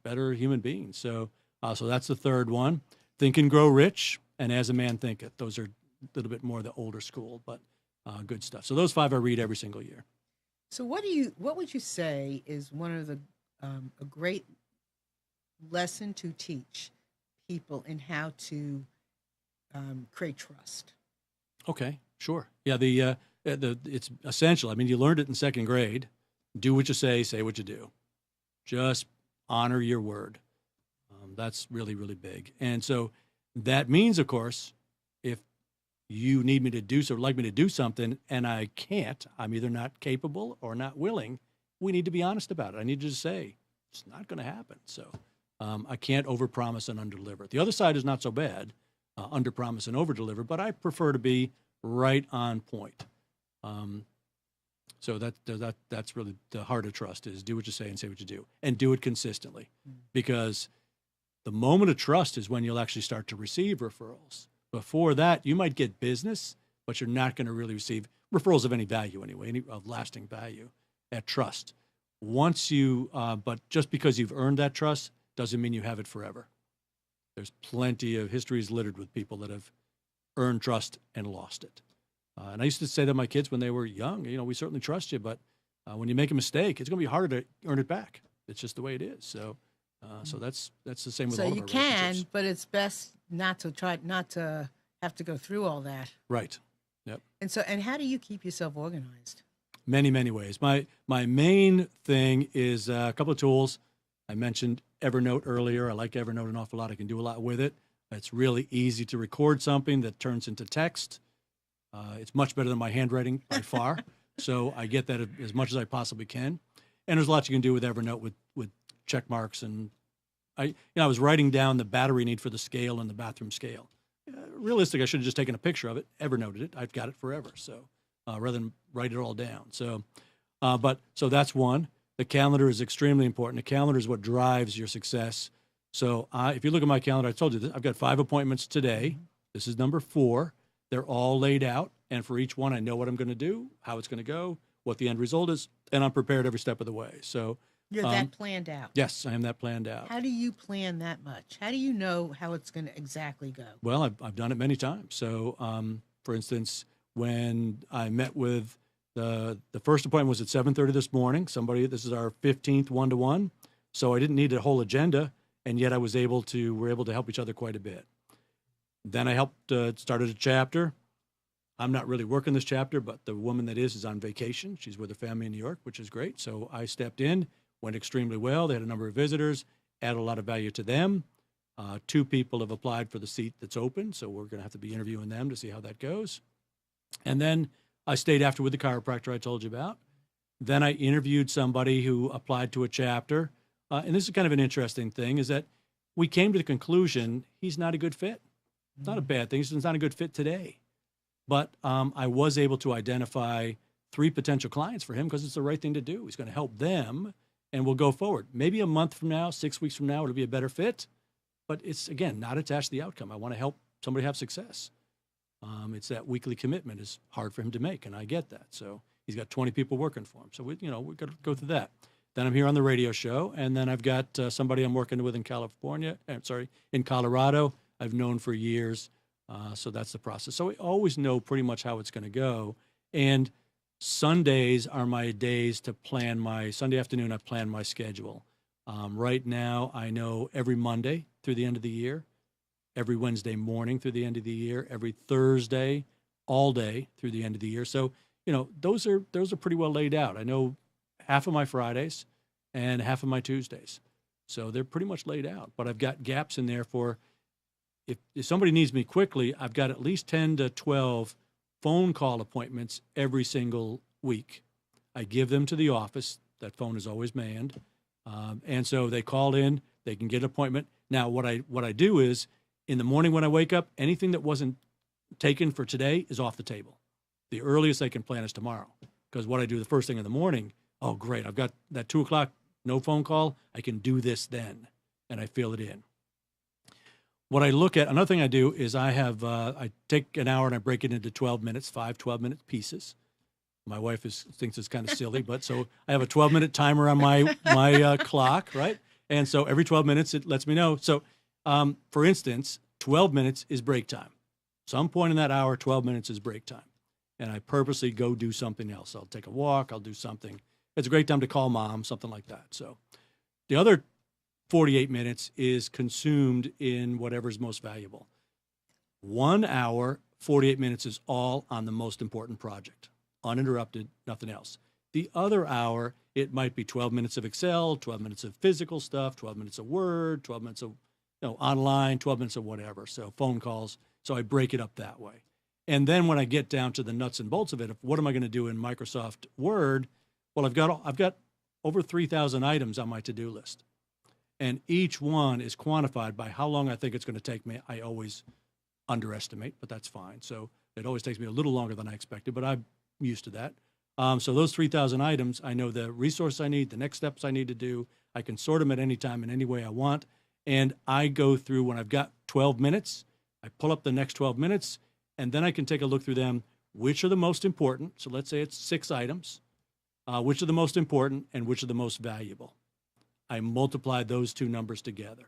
better human beings. So that's the third one. Think and Grow Rich and As a Man Thinketh. Those are a little bit more the older school, but good stuff. So those 5 I read every single year. So what would you say is one of the a great lesson to teach people in how to create trust? Okay, sure. Yeah, it's essential. I mean, you learned it in 2nd grade. Do what you say what you do. Just honor your word. That's really, really big. And so that means, of course, if you need me to do so, like me to do something, and I can't, I'm either not capable or not willing, we need to be honest about it. I need to just say, it's not going to happen. So I can't overpromise and underdeliver. The other side is not so bad, underpromise and overdeliver, but I prefer to be right on point. So that's really the heart of trust, is do what you say and say what you do, and do it consistently. Because the moment of trust is when you'll actually start to receive referrals. Before that, you might get business, but you're not going to really receive referrals of any value anyway, any of lasting value at trust. But just because you've earned that trust doesn't mean you have it forever. There's plenty of histories littered with people that have earned trust and lost it. And I used to say to my kids when they were young, we certainly trust you, but when you make a mistake, it's going to be harder to earn it back. It's just the way it is. So that's the same with all of our relationships. So you can, but it's best not to have to go through all that. Right. Yep. And how do you keep yourself organized? Many, many ways. My main thing is a couple of tools. I mentioned Evernote earlier. I like Evernote an awful lot. I can do a lot with it. It's really easy to record something that turns into text. It's much better than my handwriting by far. So I get that as much as I possibly can. And there's lots you can do with Evernote with check marks. And I was writing down the battery need for the scale and the bathroom scale. Realistic, I should have just taken a picture of it, Evernoted it. I've got it forever. So rather than write it all down. So that's one. The calendar is extremely important. The calendar is what drives your success. So if you look at my calendar, I told you this, I've got 5 appointments today. This is number 4. They're all laid out. And for each one, I know what I'm going to do, how it's going to go, what the end result is, and I'm prepared every step of the way. So you're that planned out. Yes, I am that planned out. How do you plan that much? How do you know how it's going to exactly go? Well, I've done it many times. So, for instance, when I met with the first appointment was at 7:30 this morning. This is our 15th one-to-one. So I didn't need a whole agenda, and yet we're able to help each other quite a bit. Then I started a chapter. I'm not really working this chapter, but the woman that is on vacation. She's with her family in New York, which is great. So I stepped in, went extremely well. They had a number of visitors, added a lot of value to them. 2 people have applied for the seat that's open, so we're going to have to be interviewing them to see how that goes. And then I stayed after with the chiropractor I told you about. Then I interviewed somebody who applied to a chapter. And this is kind of an interesting thing, is that we came to the conclusion he's not a good fit. It's not a bad thing. He's not a good fit today. But I was able to identify 3 potential clients for him because it's the right thing to do. He's going to help them and we'll go forward. Maybe a month from now, 6 weeks from now, it'll be a better fit. But it's, again, not attached to the outcome. I want to help somebody have success. It's that weekly commitment is hard for him to make, and I get that. So he's got 20 people working for him. So we've got to go through that. Then I'm here on the radio show, and then I've got somebody I'm working with in in Colorado. I've known for years. So that's the process. So we always know pretty much how it's going to go. And Sundays are my days to plan Sunday afternoon, I plan my schedule. Right now, I know every Monday through the end of the year, every Wednesday morning through the end of the year, every Thursday, all day through the end of the year. So, those are pretty well laid out. I know half of my Fridays and half of my Tuesdays. So they're pretty much laid out. But I've got gaps in there for if somebody needs me quickly, I've got at least 10 to 12 phone call appointments every single week. I give them to the office. That phone is always manned. And so they call in, they can get an appointment. Now, what I do is in the morning when I wake up, anything that wasn't taken for today is off the table. The earliest they can plan is tomorrow. Because what I do the first thing in the morning, oh, great, I've got that 2 o'clock, no phone call. I can do this then. And I fill it in. What I look at, another thing I do is I take an hour and I break it into 12 minutes, 5 12-minute pieces. My wife thinks it's kind of silly, but so I have a 12-minute timer on my clock, right? And so every 12 minutes, it lets me know. So, for instance, 12 minutes is break time. Some point in that hour, 12 minutes is break time. And I purposely go do something else. I'll take a walk. I'll do something. It's a great time to call mom, something like that. So the other 48 minutes is consumed in whatever's most valuable. 1 hour, 48 minutes is all on the most important project. Uninterrupted, nothing else. The other hour, it might be 12 minutes of Excel, 12 minutes of physical stuff, 12 minutes of Word, 12 minutes of online, 12 minutes of whatever. So phone calls. So I break it up that way. And then when I get down to the nuts and bolts of it, what am I going to do in Microsoft Word? Well, I've got over 3,000 items on my to-do list. And each one is quantified by how long I think it's going to take me. I always underestimate, but that's fine. So it always takes me a little longer than I expected, but I'm used to that. So those 3,000 items, I know the resource I need, the next steps I need to do. I can sort them at any time in any way I want. And I go through, when I've got 12 minutes, I pull up the next 12 minutes, and then I can take a look through them. Which are the most important? So let's say it's 6 items. Which are the most important and which are the most valuable? I multiply those two numbers together.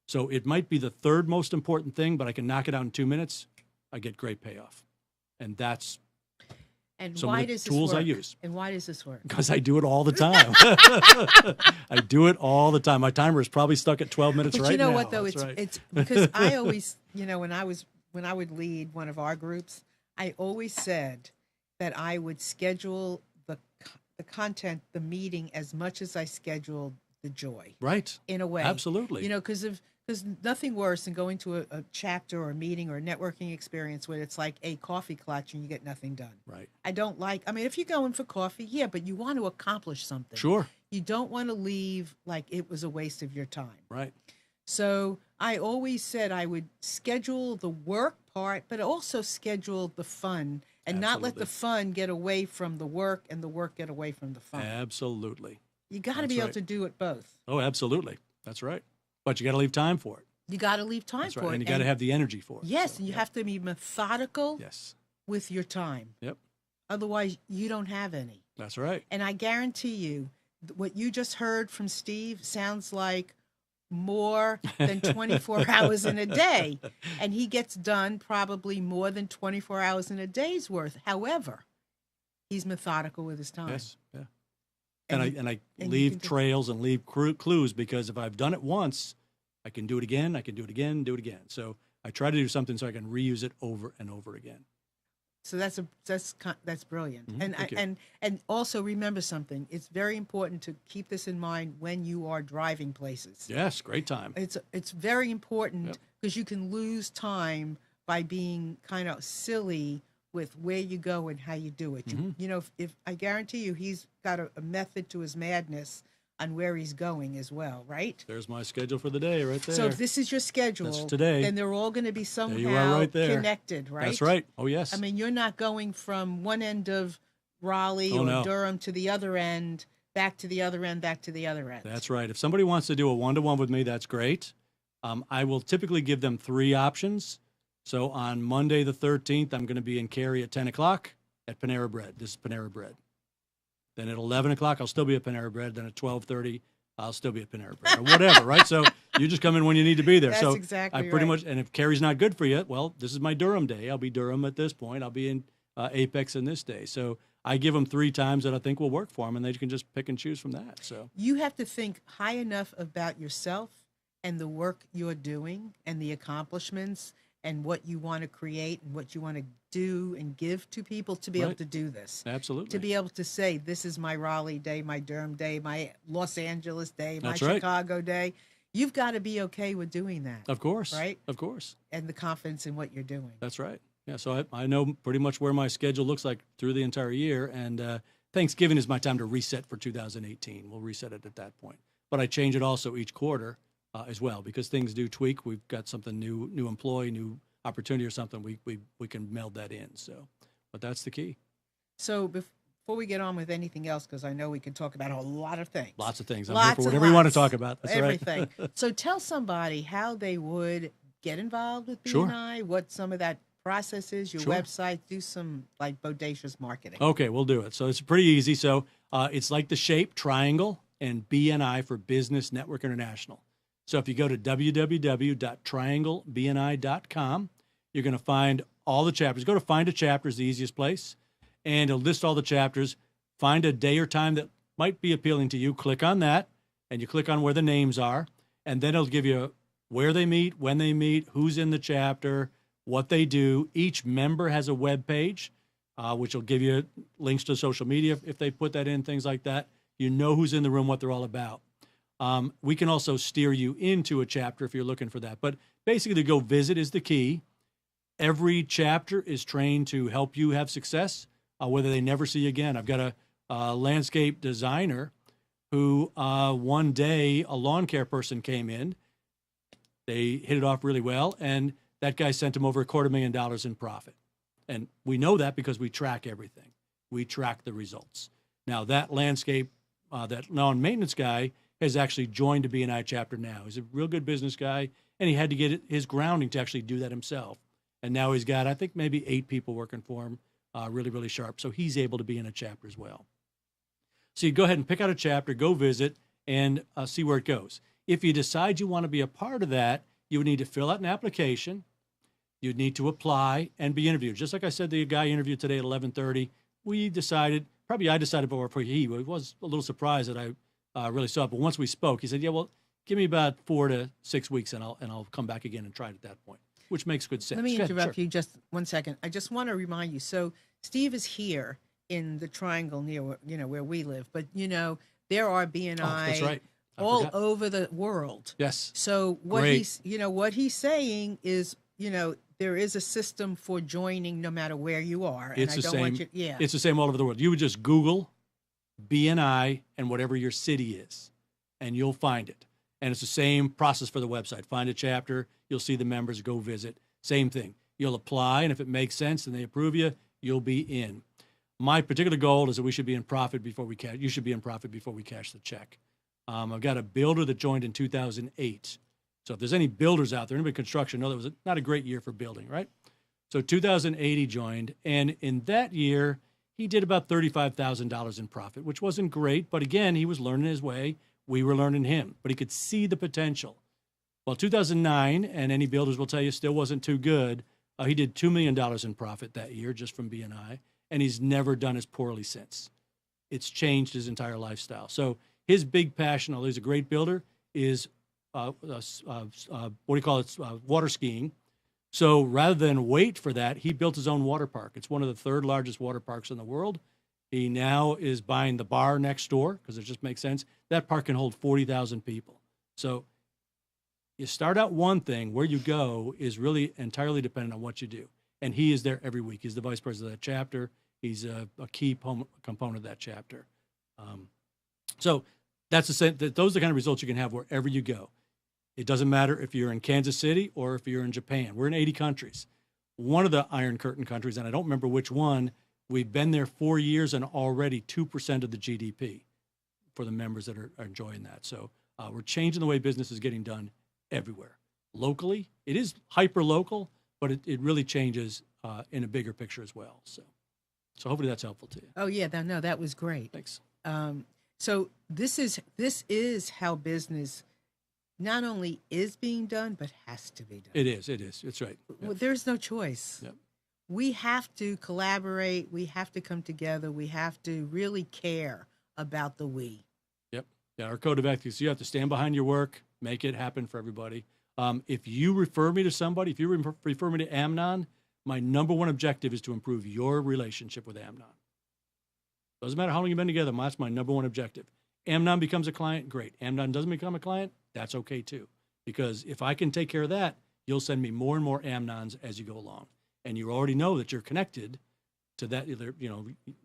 So it might be the third most important thing, but I can knock it out in 2 minutes. I get great payoff. And that's some of the tools I use. And why does this work? Because I do it all the time. I do it all the time. My timer is probably stuck at 12 minutes right now. But you know what, though? That's It's because I always, when I would lead one of our groups, I always said that I would schedule the content, the meeting, as much as I scheduled the joy. Right. In a way. Absolutely. Because nothing worse than going to a chapter or a meeting or a networking experience where it's like a coffee clutch and you get nothing done. Right. If you're going for coffee, yeah, but you want to accomplish something. Sure. You don't want to leave like it was a waste of your time. Right. So I always said I would schedule the work part, but also schedule the fun and not let the fun get away from the work and the work get away from the fun. Absolutely. You got to be able to do it both. Oh, absolutely. That's right. But you got to leave time for it. You got to leave time for it. And you got to have the energy for it. Yes, and you have to be methodical with your time. Yep. Otherwise, you don't have any. That's right. And I guarantee you, what you just heard from Steve sounds like more than 24 hours in a day. And he gets done probably more than 24 hours in a day's worth. However, he's methodical with his time. Yes, yeah. And I leave trails and leave clues, because if I've done it once, I can do it again, I can do it again, do it again. So I try to do something so I can reuse it over and over again. So that's brilliant. Mm-hmm. And also remember something. It's very important to keep this in mind when you are driving places. Yes, great time. It's very important because you can lose time by being kind of silly with where you go and how you do it. Mm-hmm. If I guarantee you, he's got a method to his madness on where he's going as well, right? There's my schedule for the day right there. So if this is your schedule, that's today, then they're all going to be somehow connected, right? That's right. Oh, yes. I mean, you're not going from one end of Raleigh or Durham to the other end back to the other end, back to the other end. That's right. If somebody wants to do a one-to-one with me, that's great. I will typically give them 3 options. So on Monday the 13th, I'm going to be in Cary at 10 o'clock at Panera Bread. This is Panera Bread. Then at 11 o'clock, I'll still be at Panera Bread. Then at 12:30, I'll still be at Panera Bread or whatever, right? So you just come in when you need to be there. That's so exactly I pretty right. much, and if Cary's not good for you, well, this is my Durham day. I'll be Durham at this point. I'll be in Apex in this day. So I give them 3 times that I think will work for them, and they can just pick and choose from that. So You have to think high enough about yourself and the work you're doing and the accomplishments and what you want to create and what you want to do and give to people to be able Right. to do this. absolutely. To be able to say, this is my Raleigh day, my Durham day, my Los Angeles day, my That's right. Chicago day. You've got to be okay with doing that. Of course. Right? Of course. And the confidence in what you're doing. That's right. Yeah, so I know pretty much where my schedule looks like through the entire year, and Thanksgiving is my time to reset for 2018. We'll reset it at that point. But I change it also each quarter as well because things do tweak. We've got something new employee, new opportunity or something. We can meld that in. So, but that's the key. So before we get on with anything else, because I know we could talk about a lot of things. Lots of things. I'm Lots here for and whatever you want to lots. talk about. That's Everything. right. So tell somebody how they would get involved with Sure. BNI, what some of that process is, your Sure. website, do some like bodacious marketing. Okay, we'll do it. So it's pretty easy. So it's like the shape triangle and BNI for Business Network International. So if you go to www.trianglebni.com, you're going to find all the chapters. Go to Find a Chapter is the easiest place, and it'll list all the chapters. Find a day or time that might be appealing to you. Click on that, and you click on where the names are, and then it'll give you where they meet, when they meet, who's in the chapter, what they do. Each member has a web page, which will give you links to social media if they put that in, things like that. You know who's in the room, what they're all about. We can also steer you into a chapter if you're looking for that. But basically, to go visit is the key. Every chapter is trained to help you have success, whether they never see you again. I've got a landscape designer who one day a lawn care person came in. They hit it off really well, and that guy sent him over $250,000 in profit. And we know that because we track everything. We track the results. Now, that landscape, that lawn maintenance guy has actually joined a BNI chapter now. He's a real good business guy, and he had to get his grounding to actually do that himself. And now he's got, I think, maybe 8 people working for him, really, really sharp. So he's able to be in a chapter as well. So you go ahead and pick out a chapter, go visit, and see where it goes. If you decide you want to be a part of that, you would need to fill out an application. You'd need to apply and be interviewed. Just like I said, the guy interviewed today at 11:30. I decided before he was a little surprised that I really saw it. But once we spoke, he said, yeah, well, give me about 4 to 6 weeks and I'll come back again and try it at that point, which makes good sense. Let me Go ahead, interrupt sure. you just 1 second. I just want to remind you. So Steve is here in the triangle near where we live, but there are BNI That's right. I all forgot. over the world. Yes. So what Great. he's saying is there is a system for joining no matter where you are. It's and the I don't same. want you, yeah. It's the same all over the world. You would just Google BNI and whatever your city is, and you'll find it. And it's the same process for the website. Find a chapter. You'll see the members. Go visit. Same thing. You'll apply, and if it makes sense and they approve you, you'll be in. My particular goal is that we should be in profit before we cash. You should be in profit before we cash the check. I've got a builder that joined in 2008. So if there's any builders out there, anybody in construction, know that was not a great year for building, right? So 2008 he joined, and in that year, he did about $35,000 in profit, which wasn't great. But again, he was learning his way. We were learning him, but he could see the potential. Well, 2009, and any builders will tell you, still wasn't too good. He did $2 million in profit that year just from BNI, and he's never done as poorly since. It's changed his entire lifestyle. So his big passion, although he's a great builder, is water skiing. So rather than wait for that, he built his own water park. It's one of the 3rd largest water parks in the world. He now is buying the bar next door because it just makes sense. That park can hold 40,000 people. So you start out one thing, where you go is really entirely dependent on what you do. And he is there every week. He's the vice president of that chapter. He's a key component of that chapter. So that's the same. Those are the kind of results you can have wherever you go. It doesn't matter if you're in Kansas City or if you're in Japan. We're in 80 countries. One of the Iron Curtain countries, and I don't remember which one, we've been there 4 years and already 2% of the GDP. for the members that are enjoying that. So we're changing the way business is getting done everywhere. Locally, it is hyper local, but it really changes in a bigger picture as well. So hopefully that's helpful to you. Oh yeah, that was great. Thanks. So this is how business not only is being done, but has to be done. It is. It's right. Well, there's no choice. Yep. We have to collaborate. We have to come together. We have to really care about the we. Yep. Yeah, our code of ethics, you have to stand behind your work, make it happen for everybody. If you refer me to somebody, if you refer me to Amnon, my number one objective is to improve your relationship with Amnon. Doesn't matter how long you've been together, that's my number one objective. Amnon becomes a client, great. Amnon doesn't become a client, that's okay too. Because if I can take care of that, you'll send me more and more Amnons as you go along. And you already know that you're connected to that. Either,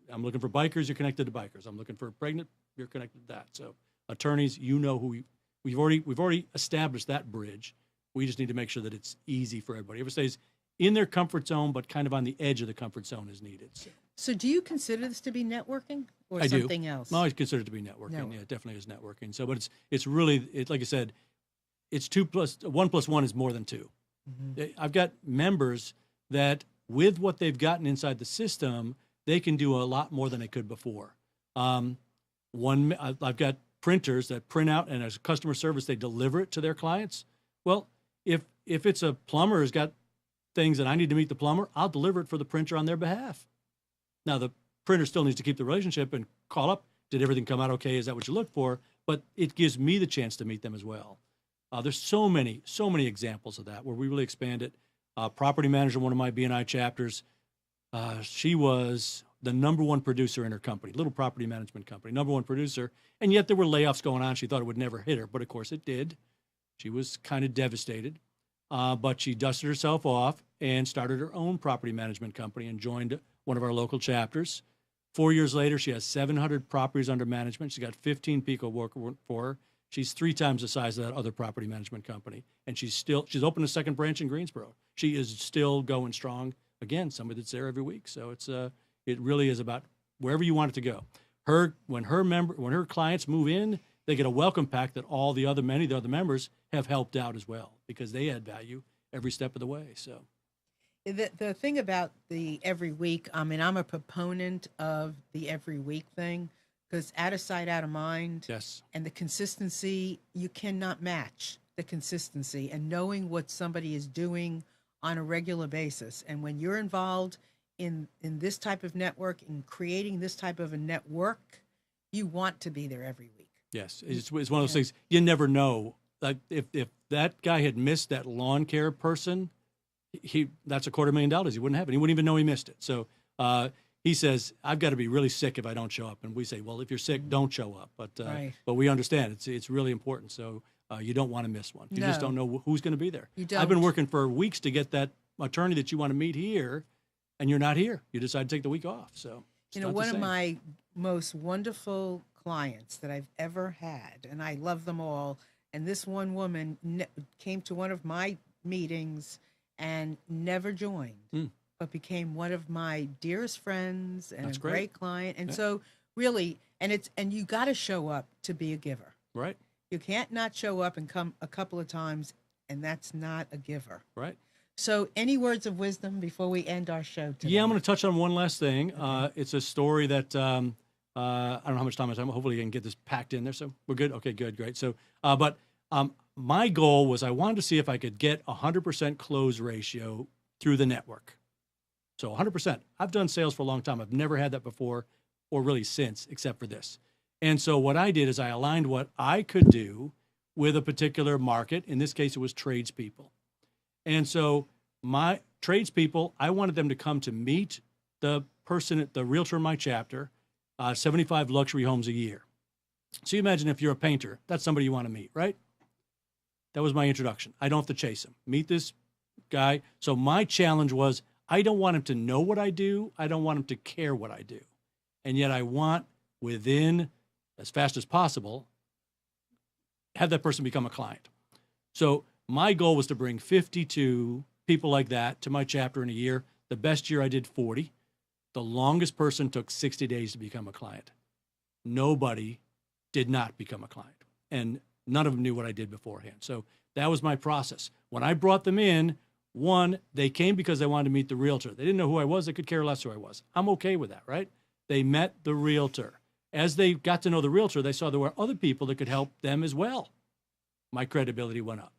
I'm looking for bikers, you're connected to bikers. I'm looking for pregnant, you're connected to that. So attorneys, who we've already established that bridge. We just need to make sure that it's easy for everybody. Everybody stays in their comfort zone, but kind of on the edge of the comfort zone is needed. So do you consider this to be networking or something else? No, I consider it to be networking. No. Yeah, it definitely is networking. So, but it's really, like I said, it's 1 + 1 is more than 2. Mm-hmm. I've got members that with what they've gotten inside the system, they can do a lot more than they could before. I've got printers that print out, and as a customer service, they deliver it to their clients. Well, if it's a plumber who's got things that I need to meet the plumber, I'll deliver it for the printer on their behalf. Now, the printer still needs to keep the relationship and call up. Did everything come out okay? Is that what you look for? But it gives me the chance to meet them as well. There's so many examples of that where we really expand it. Property manager, one of my BNI chapters, she was the number one producer in her company, little property management company, number one producer. And yet there were layoffs going on. She thought it would never hit her, but of course it did. She was kind of devastated, but she dusted herself off and started her own property management company and joined one of our local chapters. 4 years later, she has 700 properties under management. She's got 15 people working for her. She's 3 times the size of that other property management company. And she's opened a second branch in Greensboro. She is still going strong. Again, somebody that's there every week. So it really is about wherever you want it to go. When her clients move in, they get a welcome pack that many of the other members have helped out as well because they add value every step of the way. So the thing about the every week, I mean, I'm a proponent of the every week thing because out of sight, out of mind. Yes. And the consistency, you cannot match the consistency and knowing what somebody is doing on a regular basis. And when you're involved in this type of network, in creating this type of a network, you want to be there every week. Yes, it's one of those things you never know. Like if that guy had missed that lawn care person, that's $250,000 he wouldn't have it. He wouldn't even know he missed it. So he says, I've got to be really sick if I don't show up. And we say, well, if you're sick, don't show up. But we understand it's really important. So you don't want to miss one. You just don't know who's going to be there. You don't. I've been working for weeks to get that attorney that you want to meet here, and you're not here. You decide to take the week off. So one of my most wonderful clients that I've ever had, and I love them all. And this one woman came to one of my meetings and never joined, but became one of my dearest friends and a great client. And so really, and you got to show up to be a giver. Right. You can't not show up and come a couple of times, and that's not a giver. Right. So any words of wisdom before we end our show today? Yeah, I'm going to touch on one last thing. Okay. It's a story that I don't know how much time I have. Hopefully I can get this packed in there. So we're good? Okay, good, great. So, but my goal was I wanted to see if I could get 100% close ratio through the network. So 100%. I've done sales for a long time. I've never had that before or really since, except for this. And so what I did is I aligned what I could do with a particular market. In this case, it was tradespeople. And so my tradespeople, I wanted them to come to meet the realtor in my chapter, 75 luxury homes a year. So you imagine if you're a painter, that's somebody you want to meet, right? That was my introduction. I don't have to chase him. Meet this guy. So my challenge was I don't want him to know what I do. I don't want him to care what I do. And yet I want within, as fast as possible, have that person become a client. So my goal was to bring 52 people like that to my chapter in a year. The best year I did 40. The longest person took 60 days to become a client. Nobody did not become a client. And none of them knew what I did beforehand. So that was my process. When I brought them in, one, they came because they wanted to meet the realtor. They didn't know who I was. They could care less who I was. I'm okay with that, right? They met the realtor. As they got to know the realtor, they saw there were other people that could help them as well. My credibility went up.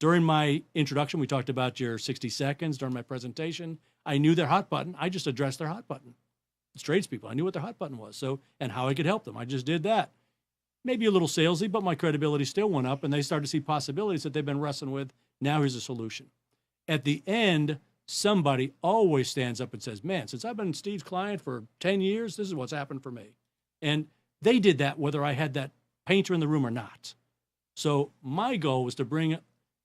During my introduction, we talked about your 60 seconds. During my presentation, I knew their hot button. I just addressed their hot button. It's tradespeople. I knew what their hot button was, so and how I could help them. I just did that. Maybe a little salesy, but my credibility still went up, and they started to see possibilities that they've been wrestling with. Now here's a solution. At the end, somebody always stands up and says, man, since I've been Steve's client for 10 years, this is what's happened for me. And they did that whether I had that painter in the room or not. So my goal was to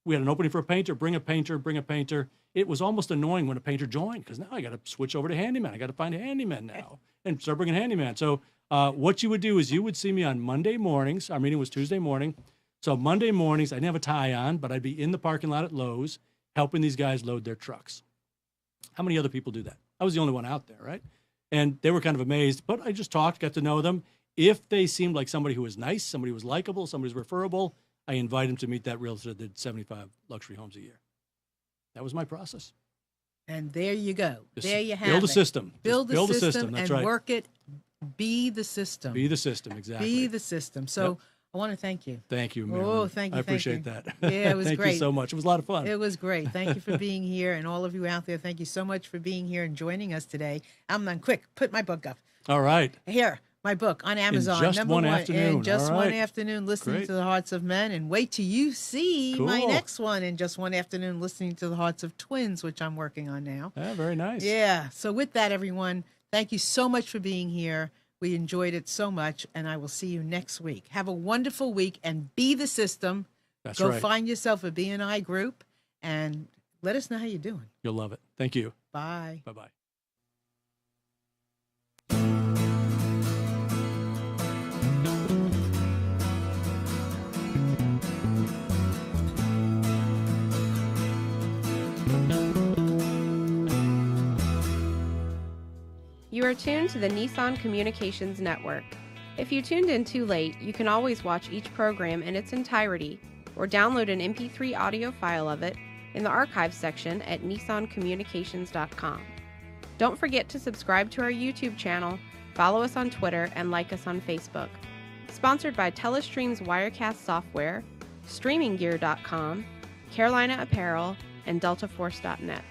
we had an opening for a painter, bring a painter. It was almost annoying when a painter joined because now I got to switch over to handyman. I got to find a handyman now and start bringing handyman. So what you would do is you would see me on Monday mornings. Our meeting was Tuesday morning. So Monday mornings, I didn't have a tie on, but I'd be in the parking lot at Lowe's helping these guys load their trucks. How many other people do that? I was the only one out there, right? And they were kind of amazed, but I just talked, got to know them. If they seemed like somebody who was nice, somebody who was likable, somebody who was referable, I invite them to meet that realtor that did 75 luxury homes a year. That was my process. And there you go. There you have it. Build a system. Build a system That's and right. work it. Be the system. Be the system, exactly. Be the system. So I want to thank you. Thank you, Marilyn. Oh, thank you. I appreciate that. Yeah, it was thank great. you so much. It was a lot of fun. It was great. Thank you for being here. And all of you out there, thank you so much for being here and joining us today. I'm done. Quick, put my book up. All right. Here, my book on Amazon. In just number one one. afternoon. In just All one right. afternoon, listening Great. to the hearts of men. And wait till you see my Cool. next one in just one afternoon, listening to the hearts of twins, which I'm working on now. Yeah, very nice. Yeah. So with that, everyone, thank you so much for being here. We enjoyed it so much, and I will see you next week. Have a wonderful week and be the system. That's Go right. find yourself a BNI group and let us know how you're doing. You'll love it. Thank you. Bye. Bye-bye. You are tuned to the Nissan Communications Network. If you tuned in too late, you can always watch each program in its entirety or download an MP3 audio file of it in the archives section at nissancommunications.com. Don't forget to subscribe to our YouTube channel, follow us on Twitter, and like us on Facebook. Sponsored by Telestream's Wirecast software, StreamingGear.com, Carolina Apparel, and DeltaForce.net.